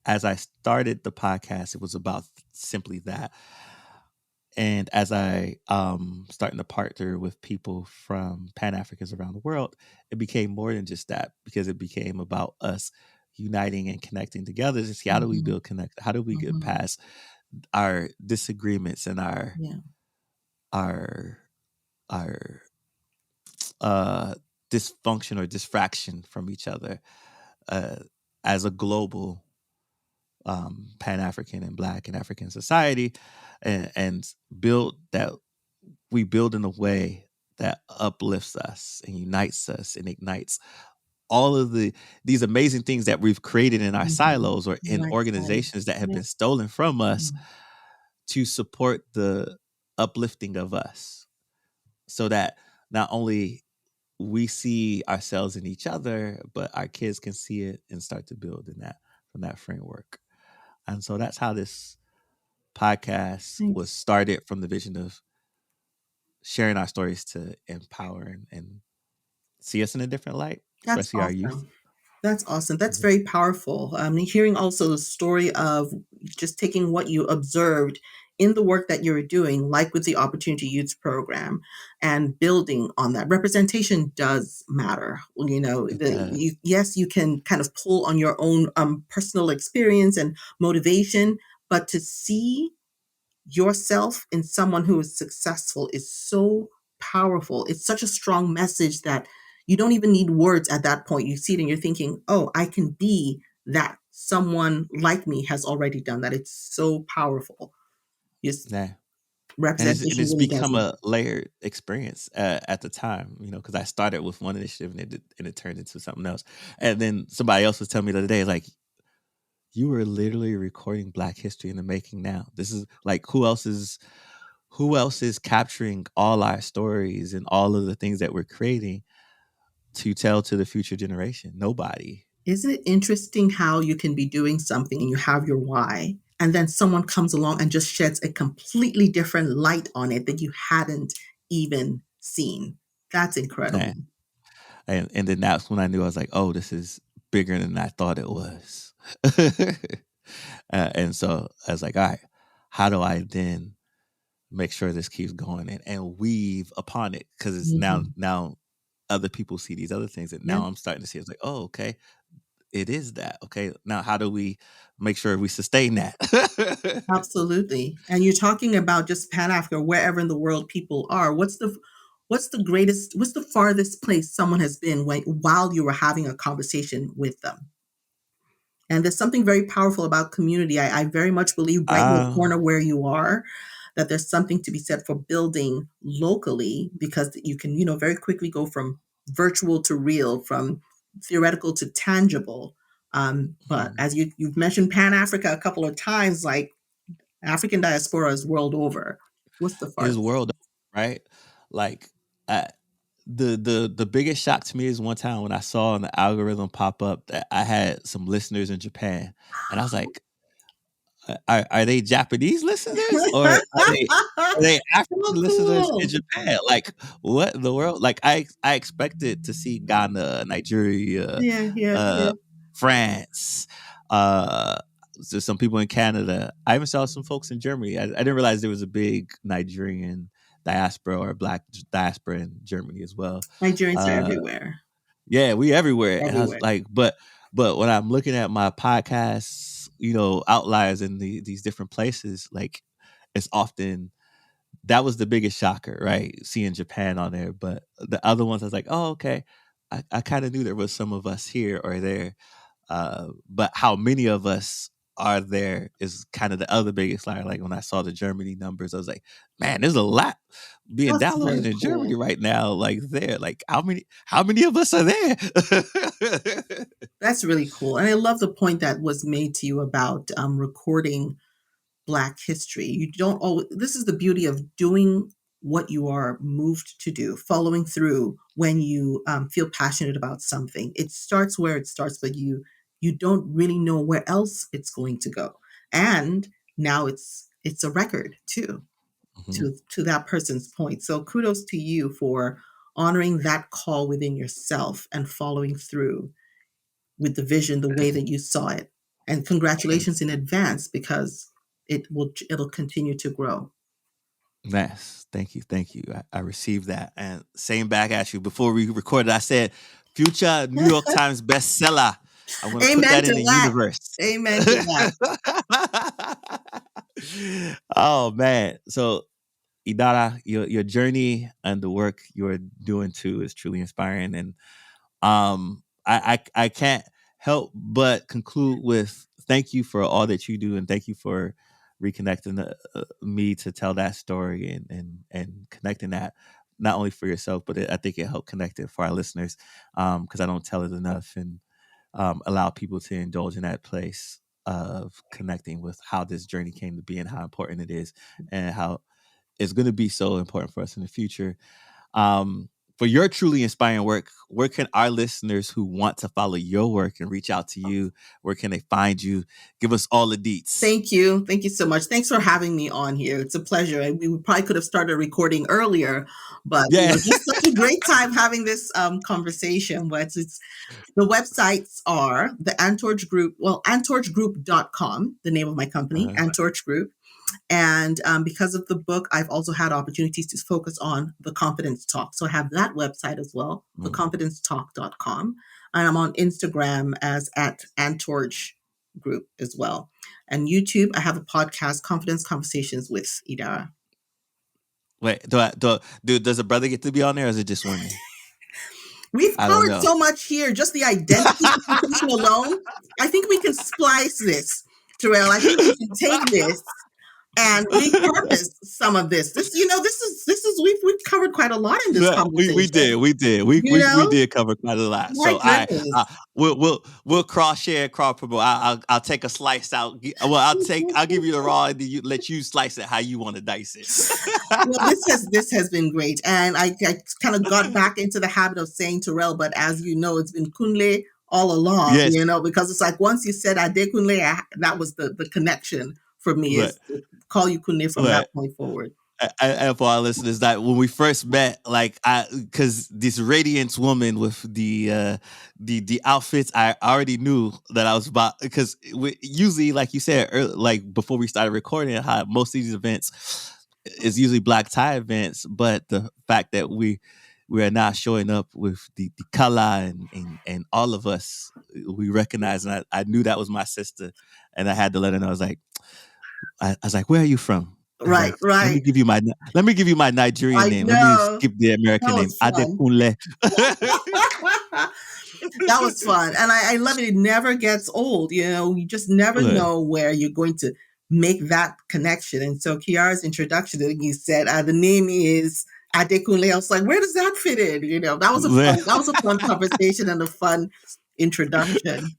As I started the podcast, it was about simply that. And as I starting to partner with people from Pan Africans around the world, it became more than just that, because it became about us uniting and connecting together to see, how do we Mm-hmm. build connect, how do we get Mm-hmm. past our disagreements and Yeah. our our uh dysfunction or distraction from each other, uh as a global Pan African and Black and African society, and build that we build in a way that uplifts us and unites us and ignites all of these amazing things that we've created in our Mm-hmm. silos or in Right. Right. organizations that have Yeah. been stolen from us, Mm-hmm. to support the uplifting of us, so that not only we see ourselves in each other, but our kids can see it and start to build in that, from that framework. And so that's how this podcast was Thanks. started, from the vision of sharing our stories to empower and see us in a different light, That's especially our youth. awesome. That's awesome. That's very powerful. Hearing also the story of just taking what you observed in the work that you're doing, like with the Opportunity Youth Program, and building on that. Representation does matter. You know, It does. yes, you can kind of pull on your own personal experience and motivation, but to see yourself in someone who is successful is so powerful. It's such a strong message that you don't even need words at that point. You see it and you're thinking, oh, I can be that. Someone like me has already done that. It's so powerful. Yes. Yeah. and Representation it's really does become matter. a layered experience at the time, because I started with one initiative and it turned into something else. And then somebody else was telling me the other day, like, you were literally recording Black history in the making now. This is like, who else is capturing all our stories and all of the things that we're creating to tell to the future generation? Nobody. Isn't it interesting how you can be doing something and you have your why, and then someone comes along and just sheds a completely different light on it that you hadn't even seen? That's incredible. Man. And then that's when I knew, I was like, oh, this is bigger than I thought it was. And so I was like, all right, how do I then make sure this keeps going and weave upon it? Because it's now Mhm. now other people see these other things, and Yeah. now I'm starting to see it's like, oh, okay, it is that. Okay, now how do we make sure we sustain that? Absolutely. And you're talking about just Pan Africa, wherever in the world people are. What's the farthest place someone has been while you were having a conversation with them? And there's something very powerful about community. I very much believe right in the uh, corner where you are, that there's something to be said for building locally, because you can, very quickly go from virtual to real, from theoretical to tangible. But mhm. as you've mentioned Pan Africa a couple of times, like African diaspora is world over. What's the His farthest? world, right? Like, I, the biggest shock to me is one time when I saw an algorithm pop up that I had some listeners in Japan, and I was like, are they Japanese listeners, or are they African So listeners in cool. Japan? Like, what in the world? Like, I expected to see Ghana, Nigeria, Yeah, yeah, uh, yeah. France, uh, so some people in Canada. I even saw some folks in Germany. I didn't realize there was a big Nigerian diaspora or Black diaspora in Germany as well. Nigerians are Uh, everywhere. yeah, we everywhere. And I was Everywhere. like, but when I'm looking at my podcasts, outliers in these different places, like, it's often that was the biggest shocker, right? Seeing Japan on there. But the other ones, I was like, oh, okay. I kind of knew there was some of us here or there. But how many of us are there is kind of the other biggest liar. Like, when I saw the Germany numbers, I was like, man, there's a lot being That's downloaded very in Germany cool. right now. Like, there, like, how many of us are there? That's really cool. And I love the point that was made to you about recording Black history. You don't always, this is the beauty of doing what you are moved to do, following through when you feel passionate about something. It starts where it starts, but you don't really know where else it's going to go. And now it's a record too, Mhm. to that person's point. So kudos to you for honoring that call within yourself and following through with the vision the way that you saw it. And And congratulations in advance, because it'll continue to grow. yes, thank you. I received that, and same back at you. Before we recorded, I said, "Future New York Times bestseller." I'm going to put Amen that in to the that. universe. Amen to that. Oh man! So, Idara, your journey and the work you're doing too is truly inspiring, and I can't help but conclude with thank you for all that you do, and thank you for reconnecting me to tell that story, and connecting that not only for yourself, but I think it helped connect it for our listeners, because I don't tell it enough, and allow people to indulge in that place of connecting with how this journey came to be and how important it is, and how it's going to be so important for us in the future. um, for your truly inspiring work, where can our listeners who want to follow your work and reach out to you, where can they find you? Give us all the deets. Thank you. Thank you so much. Thanks for having me on here. It's a pleasure. We probably could have started recording earlier, but Yeah. just such a great time having this conversation. But it's the websites are the Antorge Group, well, antorgegroup.com, the name of my company, Uh-huh. Antorge Group. And because of the book, I've also had opportunities to focus on the Confidence Talk. So I have that website as well, Mm. theconfidencetalk.com. And I'm on Instagram as at Antorge Group as well. And YouTube, I have a podcast, Confidence Conversations with Idara. Wait, does a brother get to be on there, or is it just women? We've I don't covered know. so much here, just the identity conversation alone. I think we can splice this, Terrell. I think we can take this. and repurpose some of this. This is we've covered quite a lot in this Yeah, we conversation. did we You did cover quite a lot. my So I goodness. we'll cross share, cross promote. I'll take a slice out. Well, I'll give you the raw, and then let you slice it how you want to dice it. Well, this has been great, and I kind of got back into the habit of saying Terrell, but as you know, it's been Kunle all along. Yes, Because it's like once you said Ade Kunle, that was the connection for me but is to call you Kunle from that but point forward. and for our listeners, that when we first met, like because this radiance woman with the outfits, I already knew that I was about, because usually, like you said, like before we started recording, how most of these events is usually black tie events, but the fact that we are now showing up with the color and all of us, we recognize, and I knew that was my sister, and I had to let her know. I was like, where are you from? I was Right, like, right. let me give you my Nigerian I name. Let me know skip the that American name. was fun. Adekunle. That was fun. And I love it. It never gets old. You just never Look, know where you're going to make that connection. And so Kiara's introduction, I think you said the name is Adekunle. I was like, where does that fit in? That was a fun conversation and a fun introduction.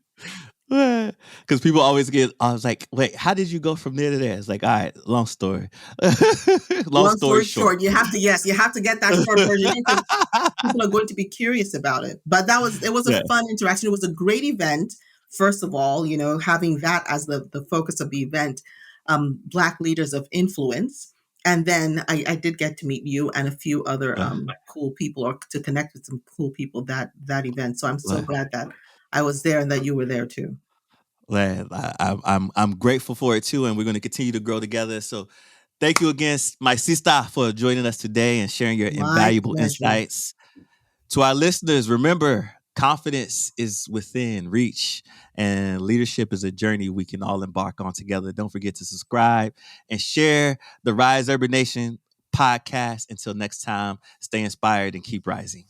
because people always get, I was like, wait, how did you go from there to there? It's like, all right, long story. Long Long story story short. short, you have to get that short version in because people are going to be curious about it. But it was a Yeah. fun interaction. It was a great event. First of all, having that as the focus of the event, Black leaders of influence. And then I did get to meet you and a few other Uh, cool people, or to connect with some cool people that event. So I'm so uh, glad that I was there and that you were there too. Man, I'm grateful for it too, and we're going to continue to grow together. So, thank you again, my sister, for joining us today and sharing your My invaluable pleasure. insights. To our listeners, remember, confidence is within reach, and leadership is a journey we can all embark on together. Don't forget to subscribe and share the Rise Urban Nation podcast. Until next time, stay inspired and keep rising.